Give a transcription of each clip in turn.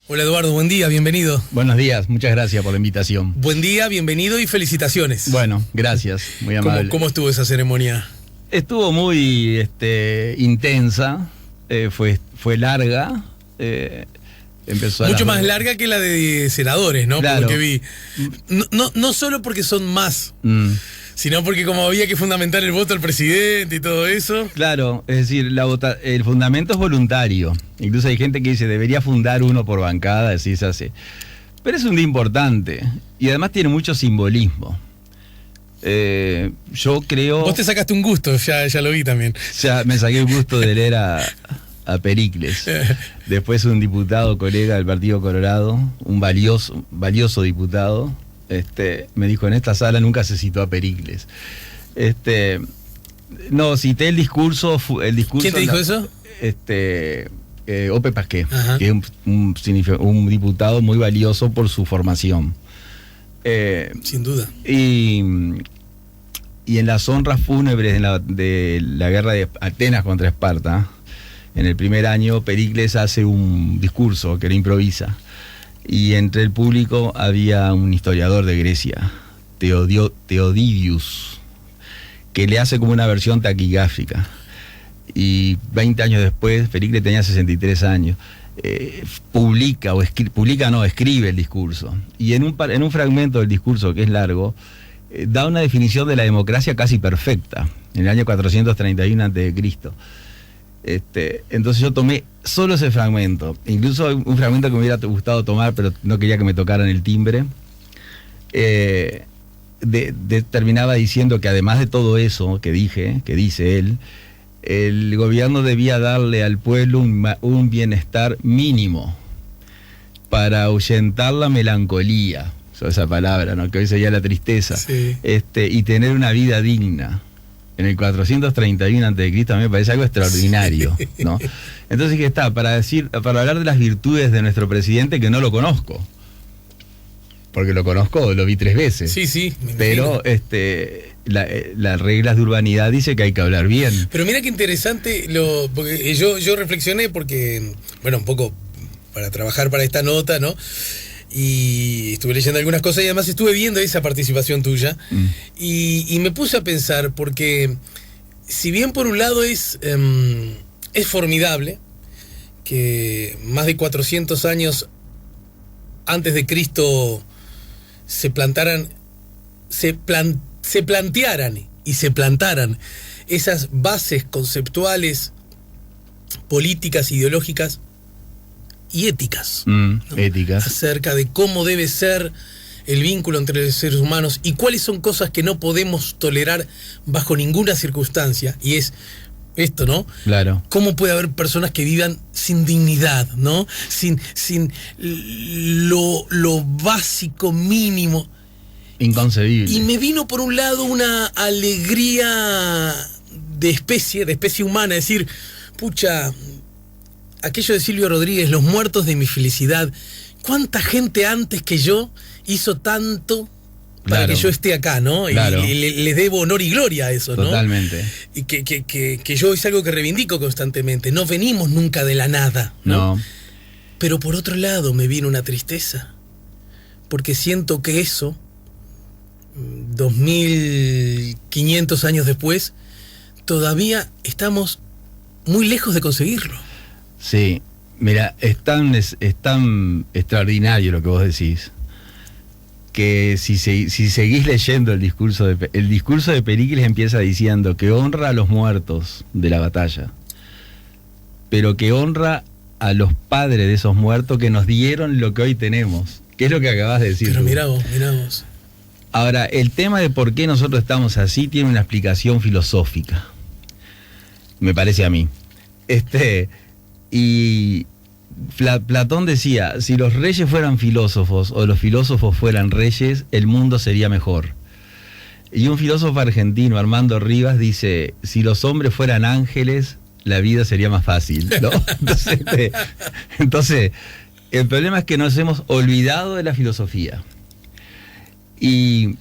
Hola Eduardo, buen día, bienvenido. Buenos días, muchas gracias por la invitación. Buen día, bienvenido y felicitaciones. Bueno, gracias, muy amable. ¿Cómo estuvo esa ceremonia? Estuvo muy intensa, fue larga. Empezó mucho más larga que la de senadores, ¿no? Claro. Porque vi. No solo porque son más, sino porque como había que fundamentar el voto al presidente y todo eso. Claro, es decir, el fundamento es voluntario. Incluso hay gente que dice, debería fundar uno por bancada, así se hace. Pero es un día importante y además tiene mucho simbolismo. Yo creo... Vos te sacaste un gusto, ya lo vi también. Ya me saqué un gusto de leer a Pericles. Después un diputado, colega del Partido Colorado, un valioso diputado, me dijo, en esta sala nunca se citó a Pericles. No, cité el discurso. ¿Quién te dijo eso? Ope Pasqué, que es un diputado muy valioso por su formación. Sin duda. Y en las honras fúnebres de la guerra de Atenas contra Esparta, en el primer año, Pericles hace un discurso que lo improvisa. Y entre el público había un historiador de Grecia, Teodidius, que le hace como una versión taquigráfica. Y 20 años después, Pericles tenía 63 años, escribe el discurso. Y en un fragmento del discurso, que es largo, da una definición de la democracia casi perfecta, en el año 431 a.C. Entonces yo tomé solo ese fragmento, incluso un fragmento que me hubiera gustado tomar, pero no quería que me tocaran el timbre. Terminaba diciendo que además de todo eso que dice él, el gobierno debía darle al pueblo un bienestar mínimo para ahuyentar la melancolía, esa palabra, ¿no? Que hoy sería la tristeza, sí. Y tener una vida digna. En el 431 a.C. me parece algo extraordinario, sí. ¿No? Entonces, ¿qué está? Para hablar de las virtudes de nuestro presidente, que no lo conozco. Porque lo conozco, lo vi 3 veces. Sí, pero las reglas de urbanidad dice que hay que hablar bien. Pero mira qué interesante, porque yo reflexioné porque, bueno, un poco para trabajar para esta nota, ¿no? Y estuve leyendo algunas cosas y además estuve viendo esa participación tuya y me puse a pensar, porque si bien por un lado es formidable que más de 400 años antes de Cristo se plantaran esas bases conceptuales, políticas, ideológicas y éticas, ¿no? Éticas. Acerca de cómo debe ser el vínculo entre los seres humanos y cuáles son cosas que no podemos tolerar bajo ninguna circunstancia, y es esto, ¿no? Claro. ¿Cómo puede haber personas que vivan sin dignidad, ¿no? Sin lo básico, mínimo. Inconcebible. Y me vino por un lado una alegría de especie humana, es decir, pucha, aquello de Silvio Rodríguez, los muertos de mi felicidad. ¿Cuánta gente antes que yo hizo tanto para que yo esté acá, ¿no? Claro. Y les debo honor y gloria a eso, ¿no? Totalmente. Y que yo es algo que reivindico constantemente. No venimos nunca de la nada, ¿no? Pero por otro lado me vino una tristeza, porque siento que eso, 2500 años después, todavía estamos muy lejos de conseguirlo. Sí, mira, es tan extraordinario lo que vos decís, que si seguís leyendo el discurso de Pericles empieza diciendo que honra a los muertos de la batalla, pero que honra a los padres de esos muertos que nos dieron lo que hoy tenemos, que es lo que acabas de decir. Pero mirá vos. Ahora, el tema de por qué nosotros estamos así tiene una explicación filosófica, me parece a mí. Y Platón decía, si los reyes fueran filósofos o los filósofos fueran reyes, el mundo sería mejor. Y un filósofo argentino, Armando Rivas, dice, si los hombres fueran ángeles, la vida sería más fácil, ¿no? Entonces, el problema es que nos hemos olvidado de la filosofía. Y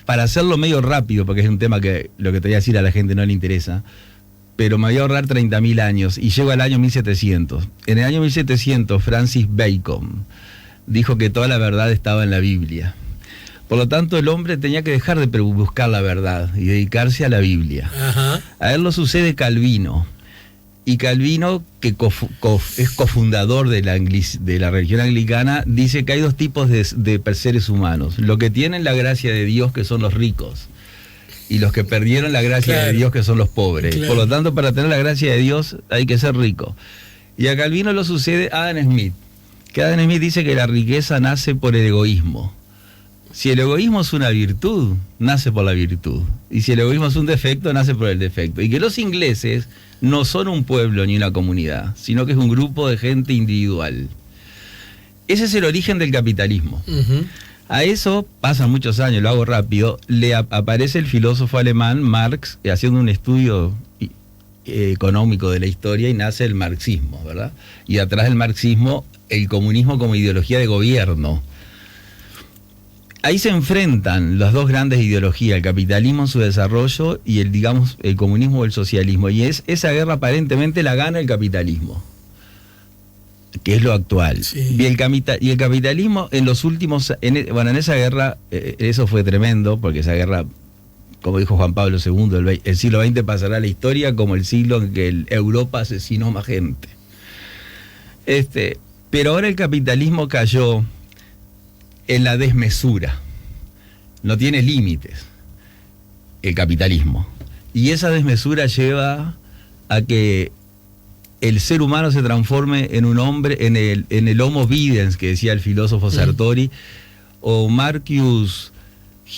para hacerlo medio rápido, porque es un tema que lo que te voy a decir a la gente no le interesa, pero me voy a ahorrar 30.000 años y llego al año 1700. En el año 1700, Francis Bacon dijo que toda la verdad estaba en la Biblia. Por lo tanto, el hombre tenía que dejar de buscar la verdad y dedicarse a la Biblia. Ajá. A él lo sucede Calvino. Y Calvino, que es cofundador de la religión anglicana, dice que hay dos tipos de seres humanos. Los que tienen la gracia de Dios, que son los ricos, y los que perdieron la gracia de Dios, que son los pobres. Por lo tanto, para tener la gracia de Dios hay que ser rico. Y a Calvino lo sucede Adam Smith, que Adam Smith dice que la riqueza nace por el egoísmo. Si el egoísmo es una virtud, nace por la virtud. Y si el egoísmo es un defecto, nace por el defecto. Y que los ingleses no son un pueblo ni una comunidad, sino que es un grupo de gente individual. Ese es el origen del capitalismo. Uh-huh. A eso pasan muchos años, lo hago rápido, le aparece el filósofo alemán Marx haciendo un estudio económico de la historia y nace el marxismo, ¿verdad? Y atrás del marxismo, el comunismo como ideología de gobierno. Ahí se enfrentan las dos grandes ideologías, el capitalismo en su desarrollo y el comunismo o el socialismo. Y esa guerra aparentemente la gana el capitalismo, que es lo actual. Sí. Y el capitalismo en los últimos... en esa guerra, eso fue tremendo, porque esa guerra, como dijo Juan Pablo II, el siglo XX pasará a la historia como el siglo en que Europa asesinó más gente. Pero ahora el capitalismo cayó en la desmesura. No tiene límites el capitalismo. Y esa desmesura lleva a que el ser humano se transforme en un hombre, en el Homo videns, que decía el filósofo Sartori, o Marcus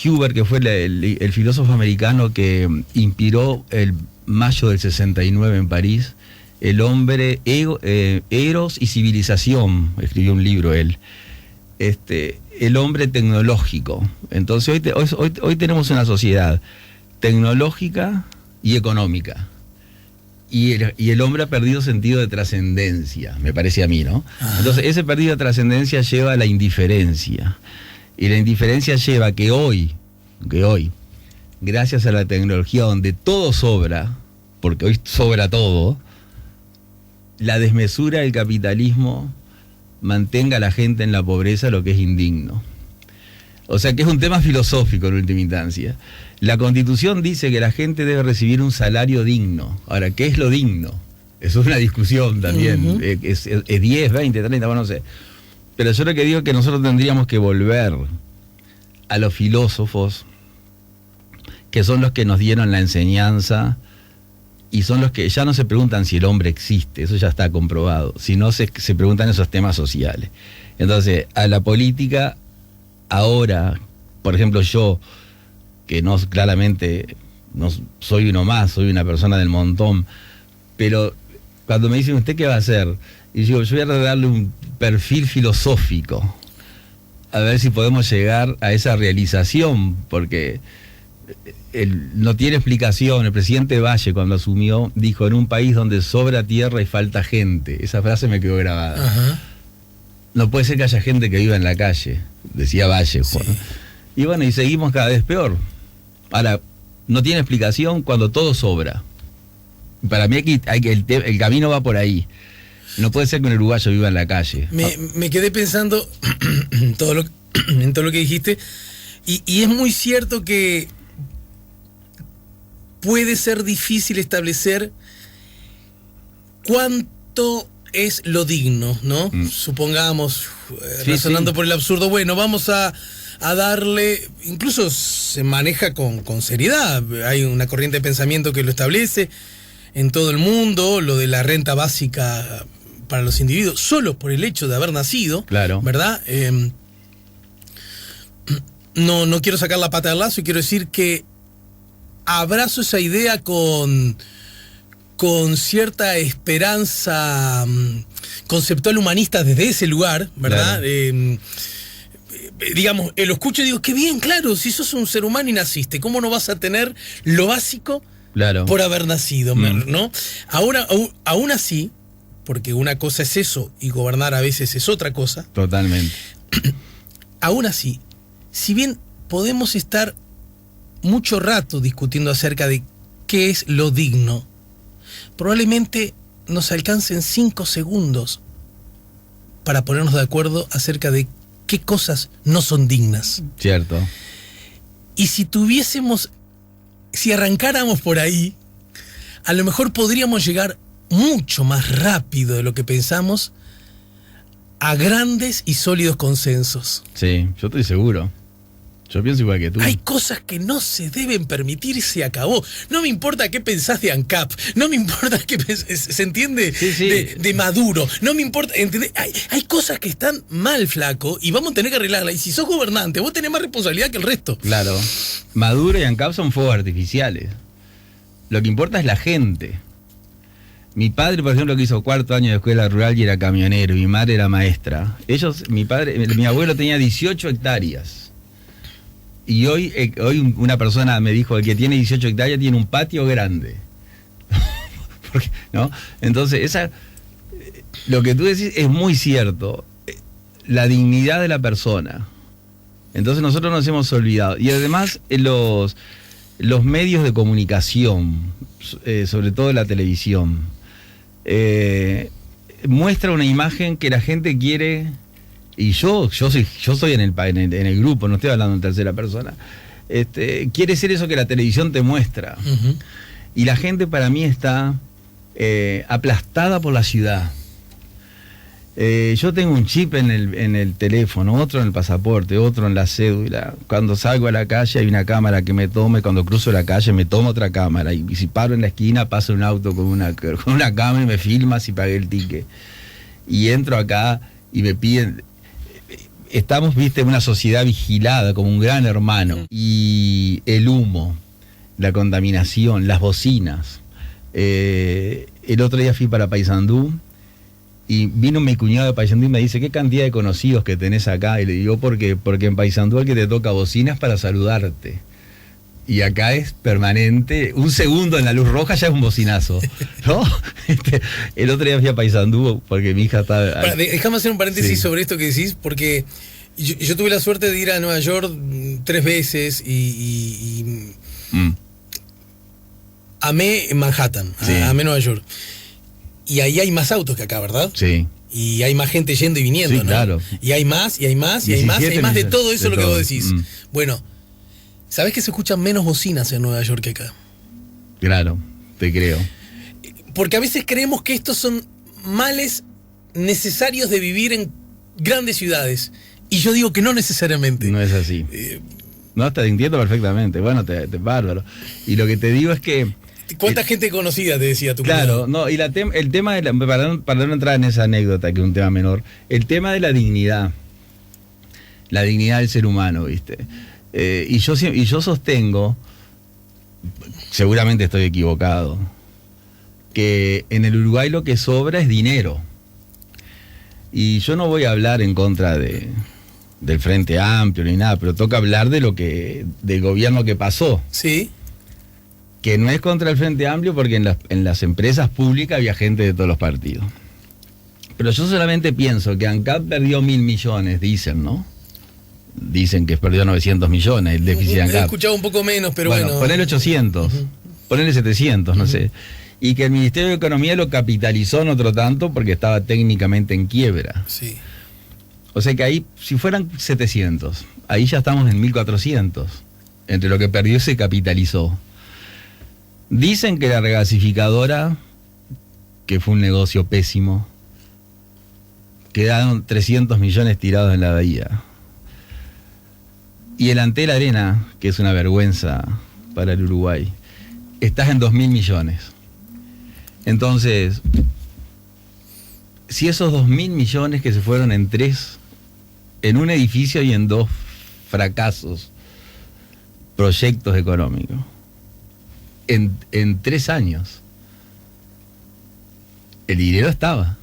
Huber, que fue el filósofo americano que inspiró el mayo del 69 en París, el hombre, Eros y civilización, escribió un libro él. El hombre tecnológico. Entonces hoy tenemos una sociedad tecnológica y económica. Y el hombre ha perdido sentido de trascendencia, me parece a mí, ¿no? Ajá. Entonces ese perdido de trascendencia lleva a la indiferencia. Y la indiferencia lleva a que hoy, gracias a la tecnología donde todo sobra, porque hoy sobra todo, la desmesura del capitalismo mantenga a la gente en la pobreza, lo que es indigno. O sea que es un tema filosófico en última instancia. La Constitución dice que la gente debe recibir un salario digno. Ahora, ¿qué es lo digno? Eso es una discusión también. Uh-huh. Es 10, 20, 30, bueno, no sé. Pero yo lo que digo es que nosotros tendríamos que volver a los filósofos, que son los que nos dieron la enseñanza, y son los que ya no se preguntan si el hombre existe, eso ya está comprobado, sino se preguntan esos temas sociales. Entonces, a la política, ahora, por ejemplo, yo, que no claramente no soy uno más, soy una persona del montón, pero cuando me dicen, ¿usted qué va a hacer? Y yo voy a darle un perfil filosófico, a ver si podemos llegar a esa realización, porque no tiene explicación. El presidente Valle, cuando asumió, dijo: en un país donde sobra tierra y falta gente. Esa frase me quedó grabada. Ajá. No puede ser que haya gente que viva en la calle, decía Valle. Sí. Y bueno, y seguimos cada vez peor. Ahora, no tiene explicación cuando todo sobra. Para mí el camino va por ahí. No puede ser que un uruguayo viva en la calle. Me quedé pensando en todo lo que dijiste, y es muy cierto que puede ser difícil establecer cuánto es lo digno, ¿no? Supongamos, razonando por el absurdo, bueno, vamos a darle, incluso se maneja con seriedad, hay una corriente de pensamiento que lo establece en todo el mundo, lo de la renta básica para los individuos, solo por el hecho de haber nacido, claro, ¿verdad? No quiero sacar la pata del lazo y quiero decir que abrazo esa idea con cierta esperanza conceptual humanista desde ese lugar, ¿verdad? Claro. Digamos, lo escucho y digo, qué bien, claro, si sos un ser humano y naciste, ¿cómo no vas a tener lo básico, claro, por haber nacido, ¿no? Ahora, aún así, porque una cosa es eso y gobernar a veces es otra cosa. Totalmente. Aún así, si bien podemos estar mucho rato discutiendo acerca de qué es lo digno, probablemente nos alcancen 5 segundos para ponernos de acuerdo acerca de qué cosas no son dignas. Cierto. Y si arrancáramos por ahí, a lo mejor podríamos llegar mucho más rápido de lo que pensamos a grandes y sólidos consensos. Sí, yo estoy seguro. Yo pienso igual que tú. Hay cosas que no se deben permitir y se acabó. No me importa qué pensás de ANCAP, no me importa qué pensás, ¿se entiende? Sí, sí. De Maduro, no me importa, ¿entendés? Hay cosas que están mal, flaco, y vamos a tener que arreglarlas. Y si sos gobernante, vos tenés más responsabilidad que el resto. Claro. Maduro y ANCAP son fuegos artificiales. Lo que importa es la gente. Mi padre, por ejemplo, que hizo 4º año de escuela rural y era camionero, y mi madre era maestra. Mi abuelo tenía 18 hectáreas. Y hoy una persona me dijo, el que tiene 18 hectáreas tiene un patio grande. Porque, ¿no? Entonces, lo que tú decís es muy cierto. La dignidad de la persona. Entonces nosotros nos hemos olvidado. Y además, los medios de comunicación, sobre todo la televisión, muestra una imagen que la gente quiere. Y yo soy en el grupo, no estoy hablando en tercera persona. Quiere ser eso que la televisión te muestra. Uh-huh. Y la gente para mí está aplastada por la ciudad. Yo tengo un chip en el teléfono, otro en el pasaporte, otro en la cédula. Cuando salgo a la calle hay una cámara que me tome, cuando cruzo la calle me toma otra cámara. Y si paro en la esquina pasa un auto con una cámara y me filma si pagué el ticket. Y entro acá y me piden... Estamos, en una sociedad vigilada como un gran hermano. Y el humo, la contaminación, las bocinas. El otro día fui para Paysandú y vino mi cuñado de Paysandú y me dice, ¿qué cantidad de conocidos que tenés acá? Y le digo, porque en Paysandú el que te toca bocinas para saludarte. Y acá es permanente, un segundo en la luz roja ya es un bocinazo, ¿no? El otro día fui a Paysandú porque mi hija estaba... Déjame hacer un paréntesis Sí. sobre esto que decís, porque yo tuve la suerte de ir a Nueva York 3 veces y amé Manhattan, Sí. amé Nueva York. Y ahí hay más autos que acá, ¿verdad? Sí. Y hay más gente yendo y viniendo, Sí, ¿no? claro. Y hay más, y hay más, y hay más, y hay 17 más de millones todo eso de lo que todo. vos decís. Bueno, ¿sabés que se escuchan menos bocinas en Nueva York que acá? Claro, te creo. Porque a veces creemos que estos son males necesarios de vivir en grandes ciudades. Y yo digo que no necesariamente. No es así. No, te entiendo perfectamente. Bueno, te bárbaro. Y lo que te digo es que... ¿Cuánta gente conocida te decía tu Claro, cuñado? no, y el tema de para no entrar en esa anécdota, que es un tema menor, el tema de la dignidad del ser humano, ¿viste? Y yo sostengo, seguramente estoy equivocado, que en el Uruguay lo que sobra es dinero. Y yo no voy a hablar en contra del Frente Amplio ni nada, pero toca hablar del gobierno que pasó. Sí. Que no es contra el Frente Amplio porque en las empresas públicas había gente de todos los partidos. Pero yo solamente pienso que ANCAP perdió 1.000 millones, dicen, ¿no? Dicen que perdió 900 millones el déficit de He ANCAP. escuchado un poco menos, pero bueno. Ponele 800, ponele 700, no sé. Y que el Ministerio de Economía lo capitalizó en otro tanto porque estaba técnicamente en quiebra. Sí. O sea que ahí, si fueran 700, ahí ya estamos en 1.400. Entre lo que perdió y se capitalizó. Dicen que la regasificadora, que fue un negocio pésimo, quedaron 300 millones tirados en la bahía. Y el Antel Arena, que es una vergüenza para el Uruguay, estás en 2.000 millones. Entonces, si esos 2.000 millones que se fueron en un edificio y en 2 fracasos, proyectos económicos, en 3 años, el dinero estaba.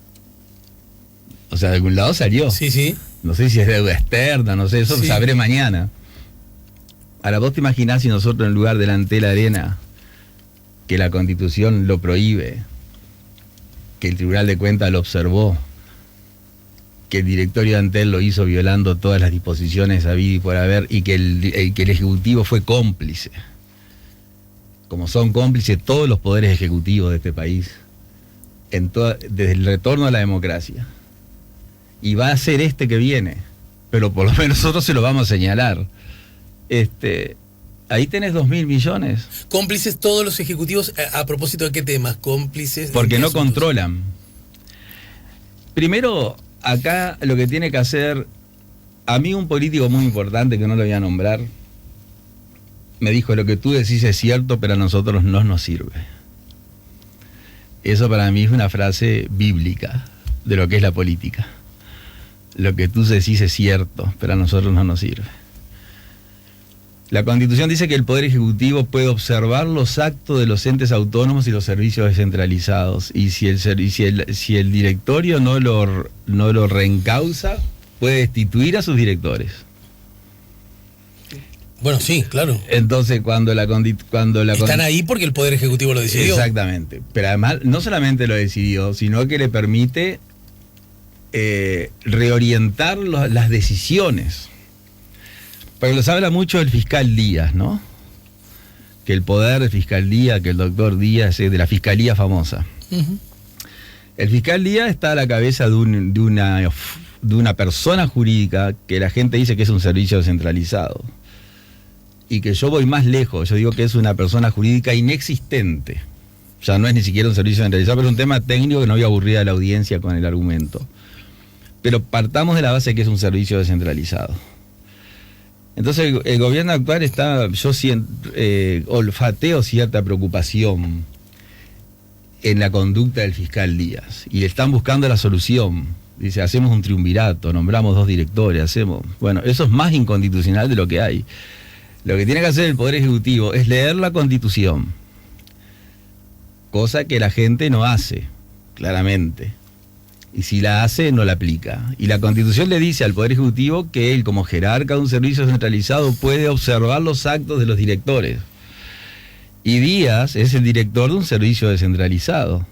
O sea, de algún lado salió. Sí, sí. No sé si es deuda externa, no sé, eso lo sabré mañana. Ahora, vos te imaginás si nosotros en lugar del Antel Arena, que la Constitución lo prohíbe, que el Tribunal de Cuentas lo observó, que el directorio de Antel lo hizo violando todas las disposiciones habidas y por haber, y que el Ejecutivo fue cómplice, como son cómplices todos los poderes ejecutivos de este país, desde el retorno a la democracia. Y va a ser este que viene, pero por lo menos nosotros se lo vamos a señalar. Ahí tenés 2.000 millones. Cómplices todos los ejecutivos, ¿a propósito de qué temas? Cómplices. Porque no asuntos? controlan. Primero, acá lo que tiene que hacer, a mí un político muy importante, que no lo voy a nombrar, me dijo: lo que tú decís es cierto, pero a nosotros no nos sirve. Eso para mí es una frase bíblica de lo que es la política. Lo que tú decís es cierto, pero a nosotros no nos sirve. La Constitución dice que el Poder Ejecutivo puede observar los actos de los entes autónomos y los servicios descentralizados. Y si el directorio no lo reencausa, puede destituir a sus directores. Bueno, sí, claro. Entonces, cuando están ahí porque el Poder Ejecutivo lo decidió. Exactamente. Pero además, no solamente lo decidió, sino que le permite reorientar las decisiones. Porque nos habla mucho del fiscal Díaz, ¿no? Que el poder del fiscal Díaz, que el doctor Díaz es de la fiscalía famosa. Uh-huh. El fiscal Díaz está a la cabeza de una persona jurídica que la gente dice que es un servicio descentralizado. Y que yo voy más lejos, yo digo que es una persona jurídica inexistente. Ya no es ni siquiera un servicio descentralizado, pero es un tema técnico que no voy a aburrir a la audiencia con el argumento. Pero partamos de la base de que es un servicio descentralizado. Entonces el gobierno actual olfateo cierta preocupación en la conducta del fiscal Díaz y están buscando la solución. Dice: hacemos un triunvirato, nombramos 2 directores, bueno, eso es más inconstitucional de lo que hay. Lo que tiene que hacer el Poder Ejecutivo es leer la Constitución, cosa que la gente no hace, claramente. Y si la hace, no la aplica. Y la Constitución le dice al Poder Ejecutivo que él, como jerarca de un servicio centralizado, puede observar los actos de los directores. Y Díaz es el director de un servicio descentralizado.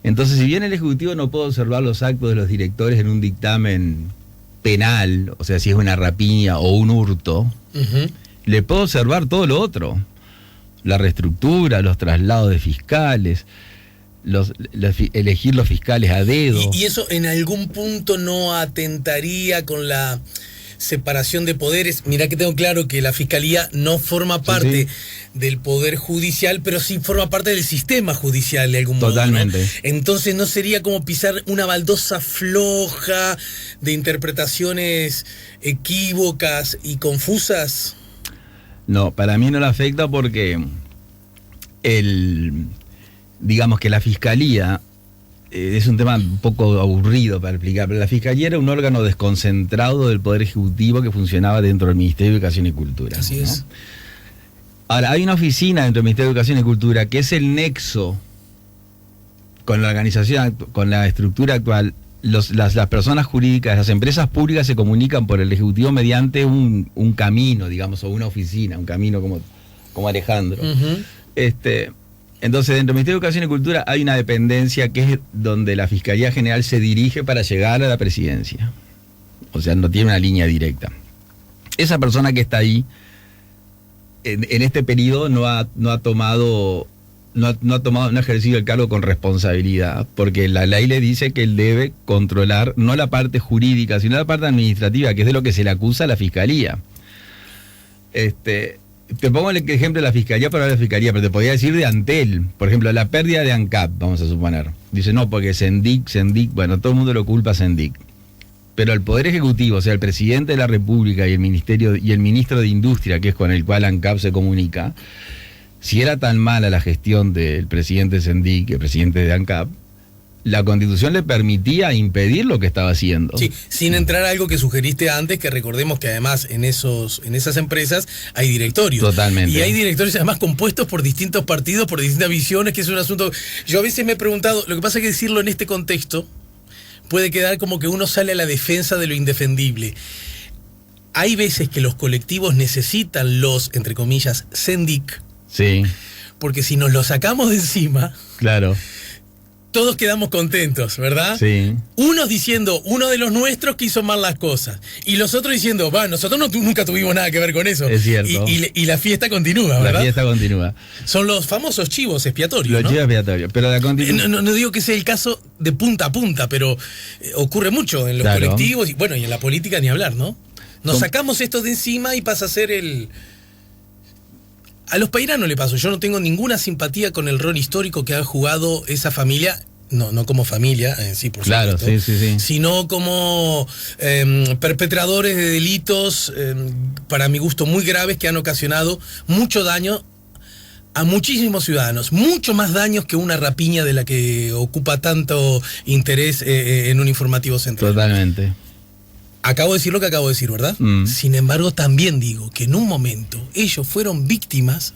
Entonces, si bien el Ejecutivo no puede observar los actos de los directores en un dictamen penal, o sea, si es una rapiña o un hurto, uh-huh, le puede observar todo lo otro. La reestructura, los traslados de fiscales, elegir los fiscales a dedo. ¿Y eso en algún punto no atentaría con la separación de poderes? Mirá que tengo claro que la Fiscalía no forma parte del Poder Judicial, pero sí forma parte del sistema judicial de algún modo. Totalmente. ¿No? Entonces, ¿no sería como pisar una baldosa floja de interpretaciones equívocas y confusas? No, para mí no le afecta porque digamos que la Fiscalía, es un tema un poco aburrido para explicar, pero la Fiscalía era un órgano desconcentrado del Poder Ejecutivo que funcionaba dentro del Ministerio de Educación y Cultura. Así es. ¿No? Ahora, hay una oficina dentro del Ministerio de Educación y Cultura que es el nexo con la organización, con la estructura actual. Las personas jurídicas, las empresas públicas se comunican por el Ejecutivo mediante un camino, digamos, o una oficina, un camino como Alejandro. Uh-huh. Entonces, dentro del Ministerio de Educación y Cultura hay una dependencia que es donde la Fiscalía General se dirige para llegar a la presidencia. O sea, no tiene una línea directa. Esa persona que está ahí, en este periodo no ha ejercido el cargo con responsabilidad, porque la ley le dice que él debe controlar no la parte jurídica, sino la parte administrativa, que es de lo que se le acusa a la Fiscalía. Te pongo el ejemplo de la Fiscalía para la Fiscalía, pero te podría decir de Antel, por ejemplo, la pérdida de ANCAP, vamos a suponer. Dice, no, porque Sendic, bueno, todo el mundo lo culpa a Sendic. Pero el Poder Ejecutivo, o sea, el presidente de la República y el ministro de Industria, que es con el cual ANCAP se comunica, si era tan mala la gestión del presidente Sendic, el presidente de ANCAP, la Constitución le permitía impedir lo que estaba haciendo. Sí, sin entrar a algo que sugeriste antes, que recordemos que además en esas empresas hay directorios. Totalmente. Y hay directorios además compuestos por distintos partidos, por distintas visiones, que es un asunto... Yo a veces me he preguntado, lo que pasa es que decirlo en este contexto puede quedar como que uno sale a la defensa de lo indefendible. Hay veces que los colectivos necesitan los, entre comillas, Sendic. Sí. Porque si nos lo sacamos de encima... Claro. todos quedamos contentos, ¿verdad? Sí. Unos diciendo, uno de los nuestros que hizo mal las cosas. Y los otros diciendo, nosotros nunca tuvimos nada que ver con eso. Es cierto. Y la fiesta continúa, ¿verdad? La fiesta continúa. Son los famosos chivos expiatorios, Los ¿no? chivos expiatorios. Pero la continúa. No digo que sea el caso de punta a punta, pero ocurre mucho en los colectivos y bueno, y en la política ni hablar, ¿no? Nos sacamos esto de encima y pasa a ser el... A los Peirano le pasó, yo no tengo ninguna simpatía con el rol histórico que ha jugado esa familia, no como familia en sí, por claro, supuesto, sí. sino como perpetradores de delitos, para mi gusto, muy graves que han ocasionado mucho daño a muchísimos ciudadanos, mucho más daños que una rapiña de la que ocupa tanto interés en un informativo central. Totalmente. Acabo de decir lo que acabo de decir, ¿verdad? Sin embargo, también digo que en un momento ellos fueron víctimas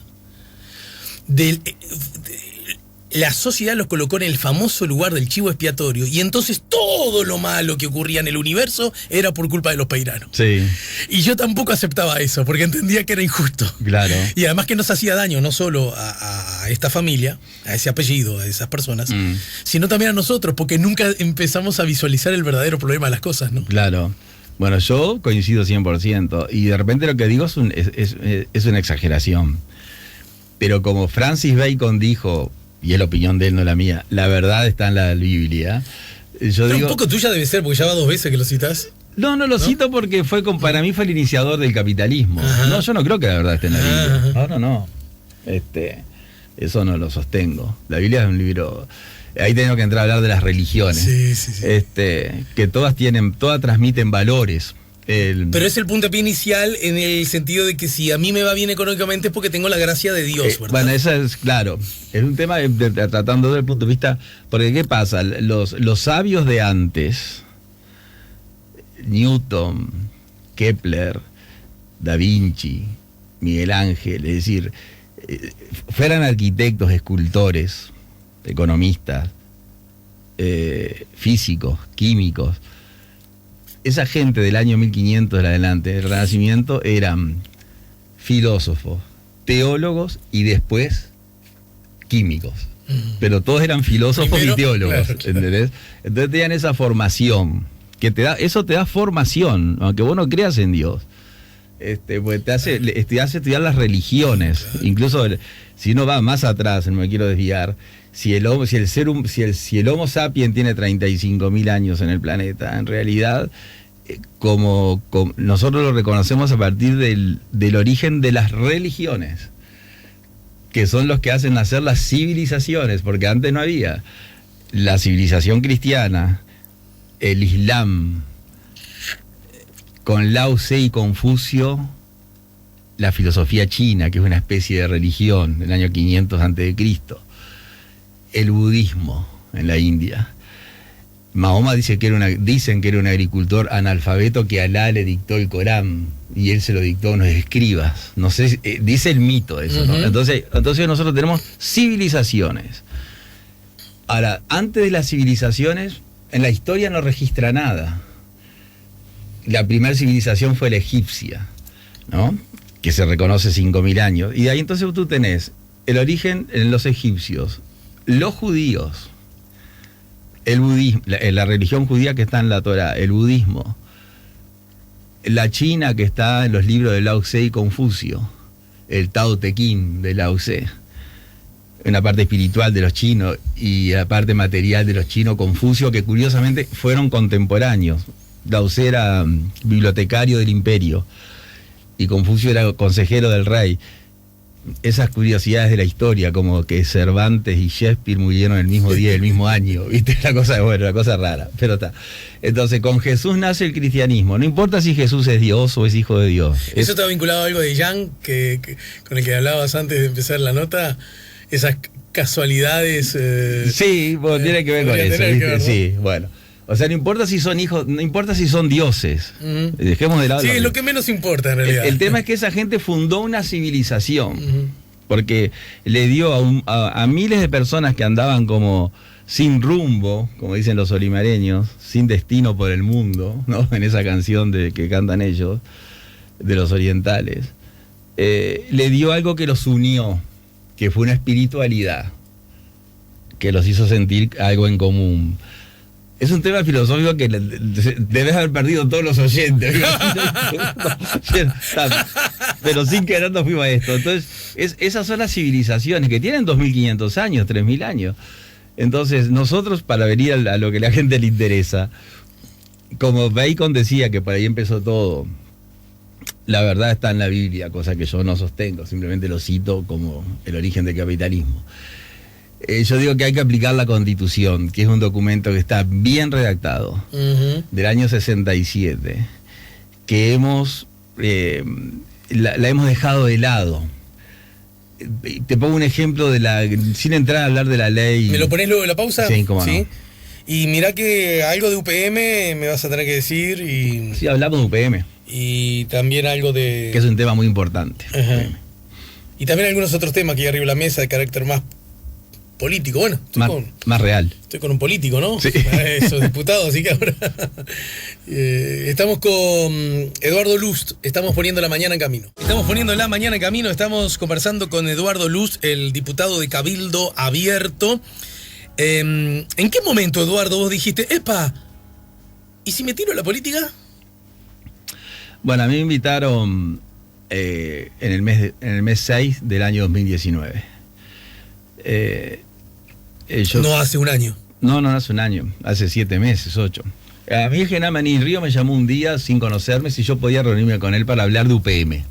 la sociedad los colocó en el famoso lugar del chivo expiatorio y entonces todo lo malo que ocurría en el universo era por culpa de los Peirano. Sí. Y yo tampoco aceptaba eso porque entendía que era injusto. Claro. Y además que nos hacía daño no solo a esta familia, a ese apellido, a esas personas, sino también a nosotros porque nunca empezamos a visualizar el verdadero problema de las cosas, ¿no? Claro. Bueno, yo coincido 100% y de repente lo que digo es una exageración. Pero como Francis Bacon dijo, y es la opinión de él, no la mía, la verdad está en la Biblia. Yo pero digo, un poco tuya debe ser, porque ya va 2 veces que lo citas. No lo cito porque para mí fue el iniciador del capitalismo. Ajá. No, yo no creo que la verdad esté en la Biblia. Ajá. No. Eso no lo sostengo. La Biblia es un libro... Ahí tengo que entrar a hablar de las religiones. Sí. Que todas transmiten valores. Pero es el puntapié inicial en el sentido de que si a mí me va bien económicamente es porque tengo la gracia de Dios, ¿verdad? Bueno, eso es claro. Es un tema tratando desde el punto de vista... Porque ¿qué pasa? Los sabios de antes, Newton, Kepler, Da Vinci, Miguel Ángel, es decir, fueran arquitectos, escultores, economistas, físicos, químicos. Esa gente del año 1500 en adelante, del Renacimiento, eran filósofos, teólogos y después químicos. Pero todos eran filósofos primero, y teólogos, claro. ¿entendés? Entonces tenían esa formación, eso te da formación, aunque vos no creas en Dios. Pues te hace estudiar las religiones. Claro. Incluso si uno va más atrás, no me quiero desviar, si el Homo sapiens tiene 35.000 años en el planeta, en realidad, como nosotros lo reconocemos a partir del origen de las religiones, que son los que hacen nacer las civilizaciones, porque antes no había. La civilización cristiana, el Islam, con Lao Tse y Confucio, la filosofía china, que es una especie de religión del año 500 a.C., el budismo en la India. Mahoma dicen que era un agricultor analfabeto que Alá le dictó el Corán y él se lo dictó a unos escribas. No sé, dice el mito eso, ¿no? Entonces nosotros tenemos civilizaciones. Ahora, antes de las civilizaciones, en la historia no registra nada. La primera civilización fue la egipcia, ¿no? Que se reconoce 5.000 años. Y de ahí entonces tú tenés el origen en los egipcios, los judíos, el budismo, la religión judía que está en la Torá, el budismo, la China que está en los libros de Lao Tse y Confucio, el Tao Te Ching de Lao Tse, una parte espiritual de los chinos y la parte material de los chinos, Confucio, que curiosamente fueron contemporáneos. Lao Tse era bibliotecario del imperio y Confucio era consejero del rey. Esas curiosidades de la historia, como que Cervantes y Shakespeare murieron el mismo día, el mismo año, ¿viste? La cosa rara, pero está. Entonces, con Jesús nace el cristianismo. No importa si Jesús es Dios o es hijo de Dios. Eso está vinculado a algo de Yang, con el que hablabas antes de empezar la nota, esas casualidades. Sí, bueno, tiene que ver con eso, ¿viste? Ver, ¿no? Sí, bueno. O sea, no importa si son hijos, no importa si son dioses. Dejemos de lado. Sí, es lo que menos importa en realidad. El tema es que esa gente fundó una civilización, porque le dio a miles de personas que andaban como sin rumbo, como dicen los olimareños, sin destino por el mundo, ¿no? En esa canción que cantan ellos, de los orientales, le dio algo que los unió, que fue una espiritualidad, que los hizo sentir algo en común. Es un tema filosófico que debes haber perdido todos los oyentes. Pero sin querer nos fuimos a esto. Entonces, esas son las civilizaciones que tienen 2.500 años, 3.000 años. Entonces, nosotros, para venir a lo que a la gente le interesa, como Bacon decía que por ahí empezó todo, la verdad está en la Biblia, cosa que yo no sostengo, simplemente lo cito como el origen del capitalismo. Yo digo que hay que aplicar la Constitución, que es un documento que está bien redactado, del año 67, que la hemos dejado de lado. Te pongo un ejemplo sin entrar a hablar de la ley. ¿Me lo ponés luego de la pausa? Sí, cómo no. Y mirá que algo de UPM me vas a tener que decir. Sí, hablamos de UPM. Y también algo de... Que es un tema muy importante. Y también algunos otros temas que hay arriba de la mesa de carácter más político. Bueno, más real. Estoy con un político, ¿no? Sí. Eso, diputado, así que ahora... estamos con Eduardo Lust, estamos poniendo la mañana en camino. Estamos conversando con Eduardo Lust, el diputado de Cabildo Abierto. ¿En qué momento, Eduardo, vos dijiste, epa, ¿y si me tiro a la política? Bueno, a mí me invitaron en el mes 6 del año 2019. No hace un año. No hace un año, hace 7 meses, 8. A mí el general Manín Río me llamó un día sin conocerme si yo podía reunirme con él para hablar de UPM.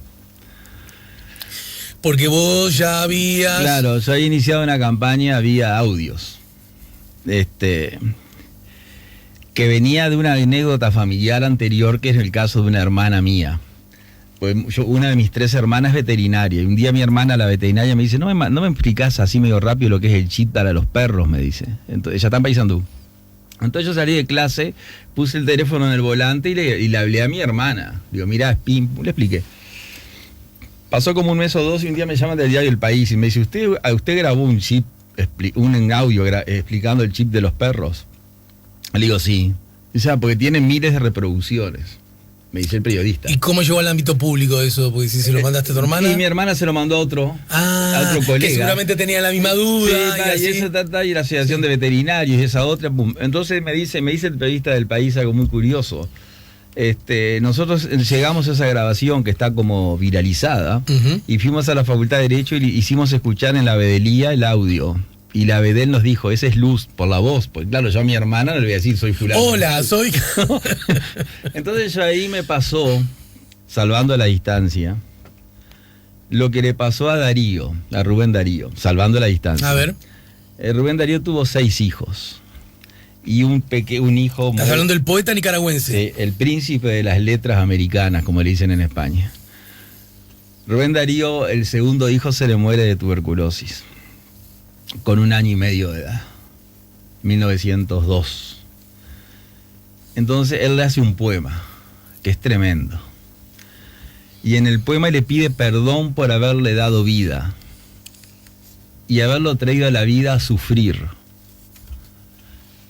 Porque vos ya habías... Claro, yo había iniciado una campaña vía audios. Que venía de una anécdota familiar anterior, que es el caso de una hermana mía. Pues una de mis 3 hermanas es veterinaria, y un día mi hermana, la veterinaria, me dice, no me explicás así medio rápido lo que es el chip para los perros, me dice. Entonces, ella está en Paysandú. Entonces yo salí de clase, puse el teléfono en el volante y le hablé a mi hermana. Digo, mirá, le expliqué. Pasó como un mes o 2 y un día me llaman del diario El País y me dice, ¿usted grabó un chip, un audio explicando el chip de los perros? Le digo, sí. Dice, porque tiene miles de reproducciones. Me dice el periodista. ¿Y cómo llegó al ámbito público eso? Porque si se lo mandaste a tu hermana. Y mi hermana se lo mandó a otro colega. Que seguramente tenía la misma duda. Sí, y la Asociación de Veterinarios y esa otra. Pum. Entonces me dice el periodista del País algo muy curioso. Nosotros llegamos a esa grabación que está como viralizada y fuimos a la Facultad de Derecho y hicimos escuchar en la vedelía el audio. Y la vedel nos dijo, esa es Luz, por la voz. Pues claro, yo a mi hermana no le voy a decir, soy fulano. Hola, soy... Entonces yo ahí me pasó, salvando la distancia, lo que le pasó a Darío, a Rubén Darío, salvando la distancia. A ver. Rubén Darío tuvo 6 hijos. Y un hijo... ¿Estás hablando del poeta nicaragüense? El príncipe de las letras americanas, como le dicen en España. Rubén Darío, el segundo hijo, se le muere de tuberculosis. Con 1 año y medio de edad, 1902. Entonces él le hace un poema, que es tremendo. Y en el poema le pide perdón por haberle dado vida y haberlo traído a la vida a sufrir.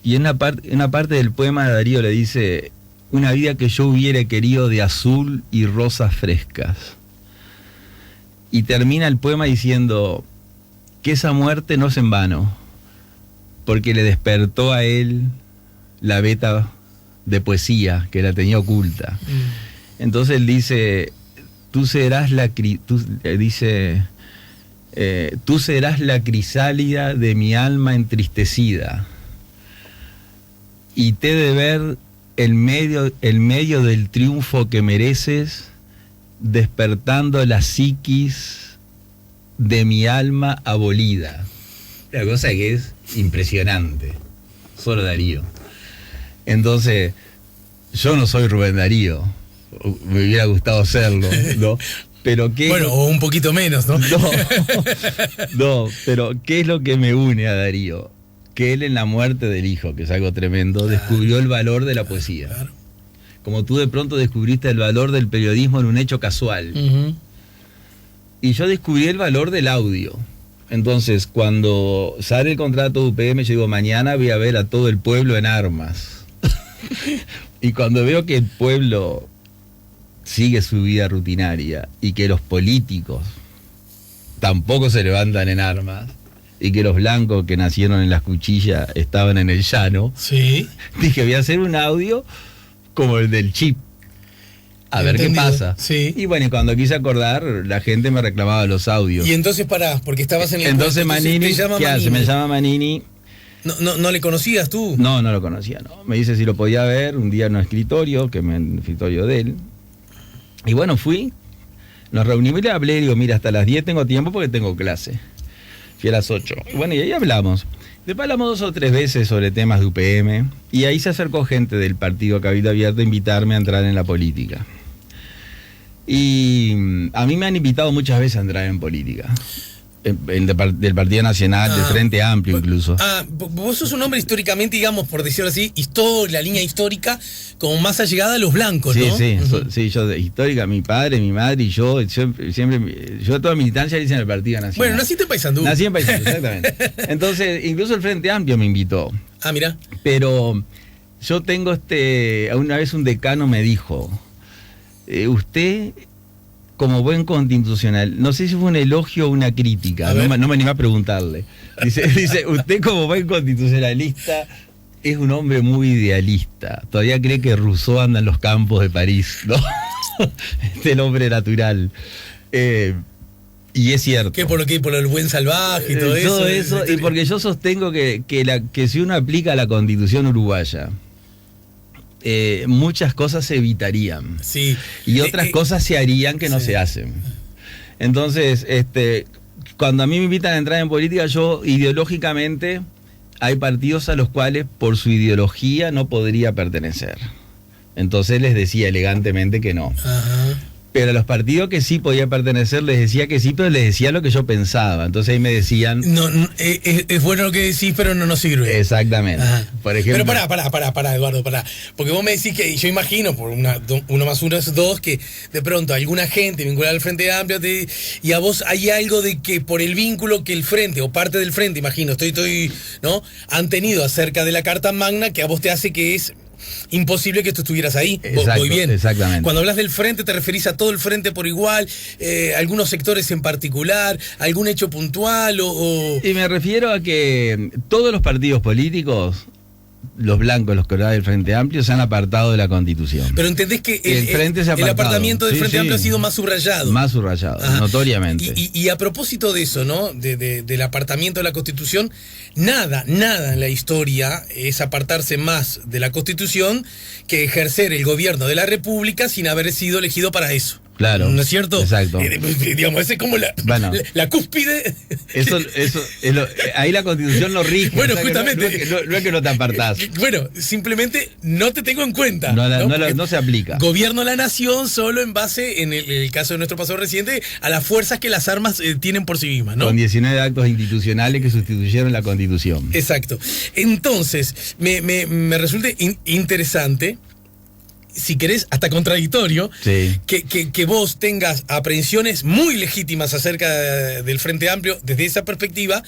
Y en una parte del poema Darío le dice, una vida que yo hubiera querido de azul y rosas frescas. Y termina el poema diciendo... que esa muerte no es en vano, porque le despertó a él la veta de poesía que la tenía oculta. Entonces él dice, tú serás la crisálida de mi alma entristecida, y te he de ver el medio del triunfo que mereces, despertando la psiquis de mi alma abolida. La cosa que es impresionante. Solo Darío. Entonces, yo no soy Rubén Darío. Me hubiera gustado serlo, ¿no? Pero ¿qué? Bueno, o un poquito menos, ¿no? No, pero ¿qué es lo que me une a Darío? Que él en la muerte del hijo, que es algo tremendo, descubrió el valor de la poesía. Claro. Como tú de pronto descubriste el valor del periodismo en un hecho casual. Y yo descubrí el valor del audio. Entonces, cuando sale el contrato de UPM, yo digo, mañana voy a ver a todo el pueblo en armas. Y cuando veo que el pueblo sigue su vida rutinaria y que los políticos tampoco se levantan en armas, y que los blancos que nacieron en las cuchillas estaban en el llano, Sí. dije, voy a hacer un audio como el del chip. A ver qué pasa. Sí. Y bueno, y cuando quise acordar, la gente me reclamaba los audios. Y entonces pará, porque estabas en el Entonces puesto, Manini, te llama ¿qué hace? Manini. Me llama Manini. No le conocías tú. No lo conocía, no. Me dice si lo podía ver un día en un escritorio, en el escritorio de él. Y bueno, fui, nos reunimos y le hablé, digo, mira, hasta las 10 tengo tiempo porque tengo clase. Fui a las 8. Y bueno, y ahí hablamos. Después hablamos 2 o 3 veces sobre temas de UPM, y ahí se acercó gente del partido Cabildo Abierto a invitarme a entrar en la política. Y a mí me han invitado muchas veces a entrar en política. Del Partido Nacional, del Frente Amplio incluso. Vos sos un hombre históricamente, digamos, por decirlo así, la línea histórica como más allegada a los blancos, ¿no? Sí, Uh-huh. sí, yo histórica, mi padre, mi madre y yo toda militancia hice en el Partido Nacional. Bueno, naciste en Paysandú. Nací en Paysandú, exactamente. Entonces, incluso el Frente Amplio me invitó. Mira. Pero yo tengo una vez un decano me dijo, usted, como buen constitucional, no sé si fue un elogio o una crítica, no me animé a preguntarle. Dice, usted como buen constitucionalista es un hombre muy idealista. Todavía cree que Rousseau anda en los campos de París, ¿no? El hombre natural. Y es cierto. ¿Qué por qué? ¿Por el buen salvaje y todo eso? Todo eso, y porque yo sostengo que si uno aplica la Constitución uruguaya, muchas cosas se evitarían. Sí. Y otras cosas se harían que no se hacen. Entonces, cuando a mí me invitan a entrar en política, yo ideológicamente hay partidos a los cuales por su ideología no podría pertenecer. Entonces les decía elegantemente que no. Ajá. Pero a los partidos que sí podía pertenecer les decía que sí, pero les decía lo que yo pensaba. Entonces ahí me decían... No, es bueno lo que decís, pero no nos sirve. Exactamente. Ajá. Por ejemplo... Pero pará, Eduardo, pará. Porque vos me decís que, yo imagino, por uno más uno es 2, que de pronto alguna gente vinculada al Frente Amplio, y a vos hay algo de que por el vínculo que el Frente, o parte del Frente, imagino, ¿no? Han tenido acerca de la Carta Magna, que a vos te hace que es... imposible que tú estuvieras ahí. Exacto, voy bien. Exactamente. Cuando hablas del frente, ¿te referís a todo el frente por igual? ¿Algunos sectores en particular? ¿Algún hecho puntual? Y me refiero a que todos los partidos políticos, los blancos, los colorados del Frente Amplio, se han apartado de la Constitución. Pero entendés que el apartamiento del Frente Amplio ha sido más subrayado. Más subrayado, ajá, notoriamente. Y a propósito de eso, ¿no? Del apartamiento de la Constitución, nada en la historia es apartarse más de la Constitución que ejercer el gobierno de la República sin haber sido elegido para eso. Claro. ¿No es cierto? Exacto. Digamos, esa es como la cúspide. Eso ahí la Constitución no rige. Bueno, o sea, justamente. No es que no te apartás. Bueno, simplemente no te tengo en cuenta. No se aplica. Gobierno la nación solo en base, en el caso de nuestro pasado reciente, a las fuerzas que las armas tienen por sí mismas, ¿no? Con 19 actos institucionales que sustituyeron la Constitución. Exacto. Entonces, me resulta interesante, si querés, hasta contradictorio, sí, que vos tengas aprehensiones muy legítimas acerca del Frente Amplio desde esa perspectiva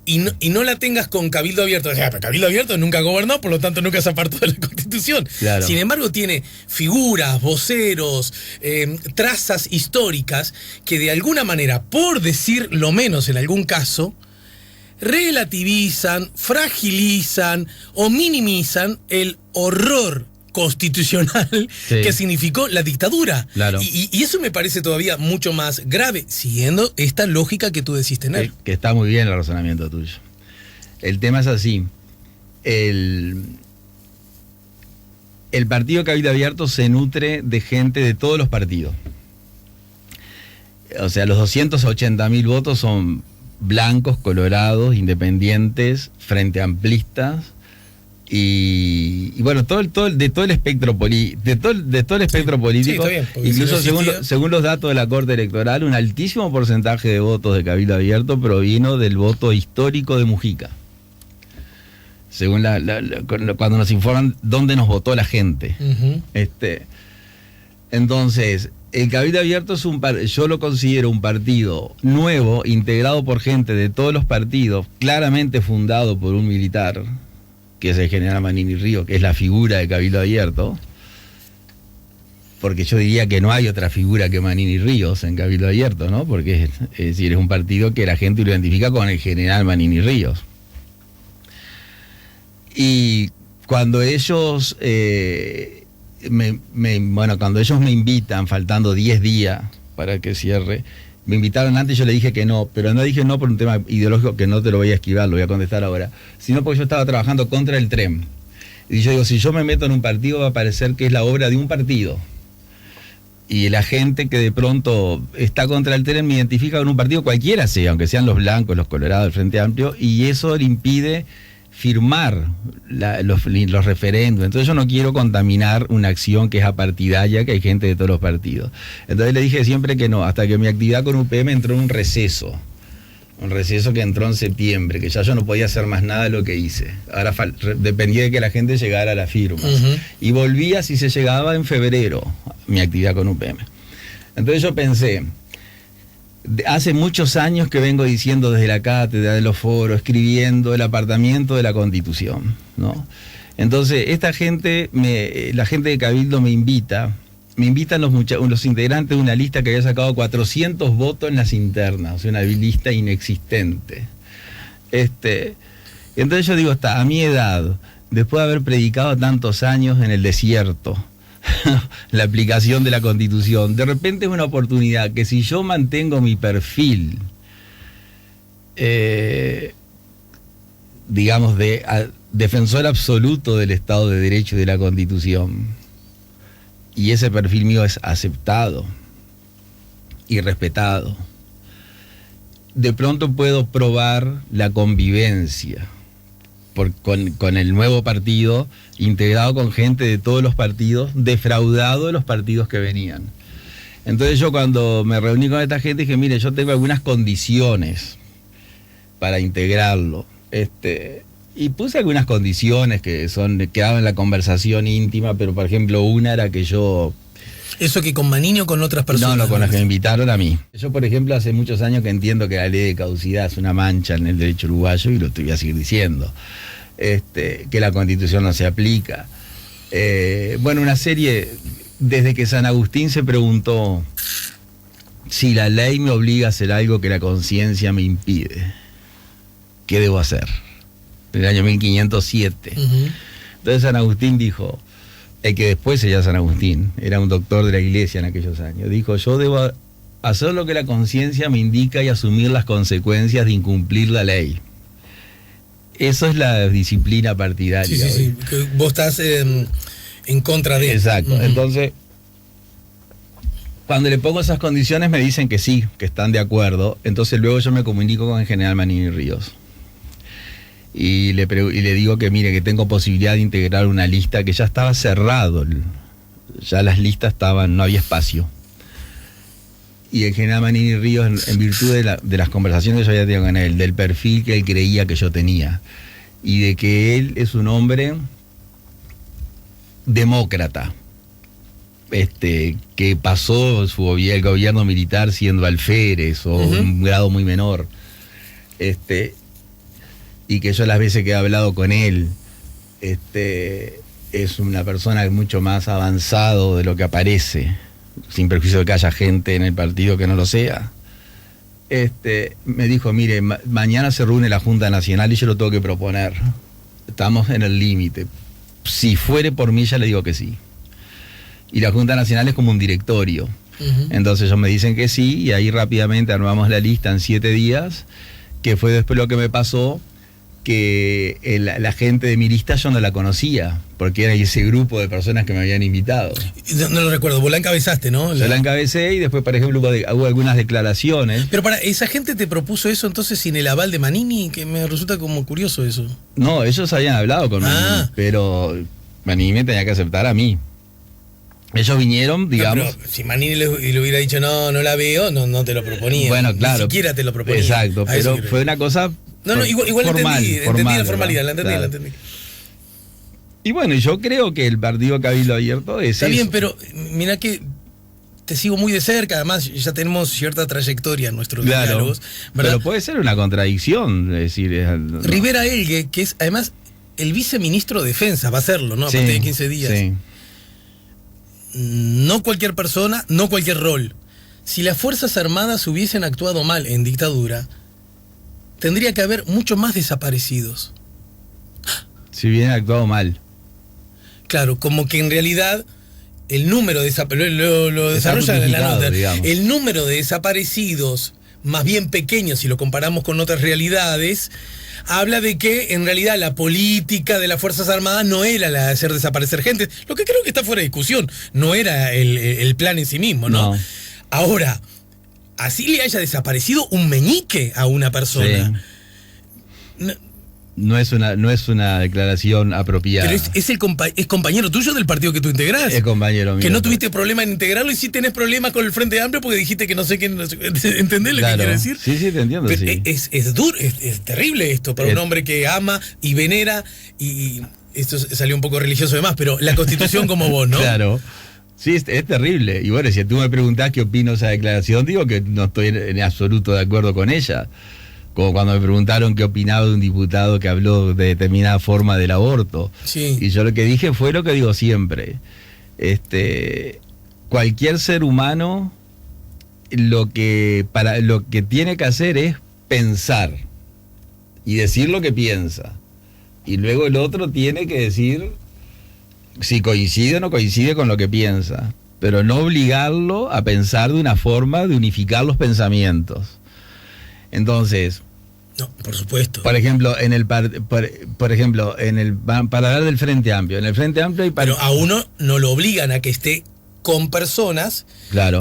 y no la tengas con Cabildo Abierto. O sea, Cabildo Abierto nunca gobernó, por lo tanto nunca se apartó de la Constitución. Claro. Sin embargo, tiene figuras, voceros, trazas históricas que de alguna manera, por decir lo menos en algún caso, relativizan, fragilizan o minimizan el horror constitucional que significó la dictadura. Claro. Y eso me parece todavía mucho más grave, siguiendo esta lógica que tú decís tener. Que está muy bien el razonamiento tuyo. El tema es así. El partido Cabildo Abierto se nutre de gente de todos los partidos. O sea, los 280.000 votos son blancos, colorados, independientes, frente amplistas. Y bueno, de todo el espectro político, sí, está bien, incluso si no según los datos de la Corte Electoral, un altísimo porcentaje de votos de Cabildo Abierto provino del voto histórico de Mujica. Según cuando nos informan dónde nos votó la gente. Uh-huh. Entonces, el Cabildo Abierto yo lo considero un partido nuevo, integrado por gente de todos los partidos, claramente fundado por un militar, que es el general Manini Río, que es la figura de Cabildo Abierto, porque yo diría que no hay otra figura que Manini Ríos en Cabildo Abierto, ¿no? Porque es decir, es un partido que la gente lo identifica con el general Manini Ríos. Y cuando ellos cuando ellos me invitan, faltando 10 días para que cierre, me invitaron antes y yo le dije que no, pero no dije no por un tema ideológico que no te lo voy a esquivar, lo voy a contestar ahora, sino porque yo estaba trabajando contra el tren. Y yo digo, si yo me meto en un partido va a parecer que es la obra de un partido. Y la gente que de pronto está contra el tren me identifica con un partido cualquiera sea, aunque sean los blancos, los colorados, el Frente Amplio, y eso le impide firmar los referendos. Entonces yo no quiero contaminar una acción que es apartidaria, que hay gente de todos los partidos. Entonces le dije siempre que no, hasta que mi actividad con UPM entró en un receso que entró en septiembre, que ya yo no podía hacer más nada de lo que hice. Ahora dependía de que la gente llegara a las firmas. Y volvía, si se llegaba, en febrero, mi actividad con UPM. Entonces yo pensé, hace muchos años que vengo diciendo desde la cátedra, de los foros, escribiendo el apartamiento de la Constitución, ¿no? Entonces, esta gente, la gente de Cabildo me invitan los integrantes de una lista que había sacado 400 votos en las internas, o sea, una lista inexistente. Entonces yo digo, a mi edad, después de haber predicado tantos años en el desierto, la aplicación de la Constitución, de repente es una oportunidad que si yo mantengo mi perfil, digamos, de defensor absoluto del Estado de Derecho y de la Constitución, y ese perfil mío es aceptado y respetado, de pronto puedo probar la convivencia con el nuevo partido, integrado con gente de todos los partidos, defraudado de los partidos que venían. Entonces yo, cuando me reuní con esta gente, dije, mire, yo tengo algunas condiciones para integrarlo. Y puse algunas condiciones que quedaban en la conversación íntima, pero por ejemplo una era que yo... ¿Eso que con Manini o con otras personas? No, con las que me invitaron a mí. Yo, por ejemplo, hace muchos años que entiendo que la ley de caducidad es una mancha en el derecho uruguayo, y lo voy a seguir diciendo. Que la Constitución no se aplica. Una serie, desde que San Agustín se preguntó si la ley me obliga a hacer algo que la conciencia me impide, ¿qué debo hacer? En el año 1507. Entonces San Agustín dijo, el que después sería San Agustín, era un doctor de la iglesia en aquellos años, dijo, yo debo hacer lo que la conciencia me indica y asumir las consecuencias de incumplir la ley. Eso es la disciplina partidaria. Sí. Que vos estás en contra de... Exacto. Entonces, cuando le pongo esas condiciones me dicen que sí, que están de acuerdo. Entonces luego yo me comunico con el general Manini Ríos. Y le digo que mire, que tengo posibilidad de integrar una lista que ya estaba cerrado. Ya las listas estaban, no había espacio. Y el general Manini Ríos, en virtud de las conversaciones que yo había tenido con él, del perfil que él creía que yo tenía, y de que él es un hombre demócrata, que pasó el gobierno militar siendo alférez o un grado muy menor, y que yo las veces que he hablado con él, es una persona mucho más avanzado de lo que aparece, sin perjuicio de que haya gente en el partido que no lo sea. Me dijo, mire, mañana se reúne la Junta Nacional y yo lo tengo que proponer. Estamos en el límite. Si fuere por mí, ya le digo que sí. Y la Junta Nacional es como un directorio. Entonces ellos me dicen que sí, y ahí rápidamente armamos la lista en 7 días, que fue después lo que me pasó, que la gente de mi lista yo no la conocía, porque era ese grupo de personas que me habían invitado. No lo recuerdo, vos la encabezaste, ¿no? Yo la encabecé, y después, por ejemplo, hubo algunas declaraciones. Pero ¿esa gente te propuso eso entonces sin el aval de Manini? Que me resulta como curioso eso. No, ellos habían hablado con Manini, pero Manini me tenía que aceptar a mí. Ellos vinieron, digamos... No, pero si Manini le hubiera dicho no la veo, no te lo proponía. Bueno, claro. Ni siquiera te lo proponía. Exacto, pero fue una cosa... Igual formal, entendí la formalidad, la entendí. Y bueno, yo creo que el partido Cabildo Abierto es Está eso. bien, pero mira que te sigo muy de cerca, además ya tenemos cierta trayectoria en nuestros diálogos, ¿verdad? Pero puede ser una contradicción, es decir... Rivera Elgue, que es además el viceministro de Defensa, va a serlo, ¿no? A partir de 15 días. Sí. no cualquier persona, no cualquier rol. Si las Fuerzas Armadas hubiesen actuado mal en dictadura, tendría que haber muchos más desaparecidos. Si hubiesen actuado mal. Claro, como que en realidad el número de lo desarrolla en la nota. Digamos. El número de desaparecidos, más bien pequeños si lo comparamos con otras realidades, habla de que en realidad la política de las Fuerzas Armadas no era la de hacer desaparecer gente, lo que creo que está fuera de discusión, no era el plan en sí mismo, ¿no? Ahora, así le haya desaparecido un meñique a una persona. Sí. No es una declaración apropiada. Pero es compañero tuyo del partido que tú integrás. Es compañero mío. Que no tuviste problema en integrarlo y sí tenés problemas con el Frente Amplio porque dijiste que no sé qué. ¿Entendés lo que quiero decir? Sí, te entiendo. Pero sí. Es duro, es terrible esto para un hombre que ama y venera. Y esto salió un poco religioso de más, pero la Constitución como vos, ¿no? Claro. Sí, es terrible. Y bueno, si tú me preguntás qué opino de esa declaración, digo que no estoy en absoluto de acuerdo con ella. Como cuando me preguntaron qué opinaba de un diputado que habló de determinada forma del aborto. Sí. Y yo lo que dije fue lo que digo siempre. Cualquier ser humano lo que tiene que hacer es pensar y decir lo que piensa. Y luego el otro tiene que decir si coincide o no coincide con lo que piensa. Pero no obligarlo a pensar de una forma de unificar los pensamientos. Entonces, no, por supuesto. Por ejemplo, para hablar del Frente Amplio, en el Frente Amplio hay pero a uno no lo obligan a que esté con personas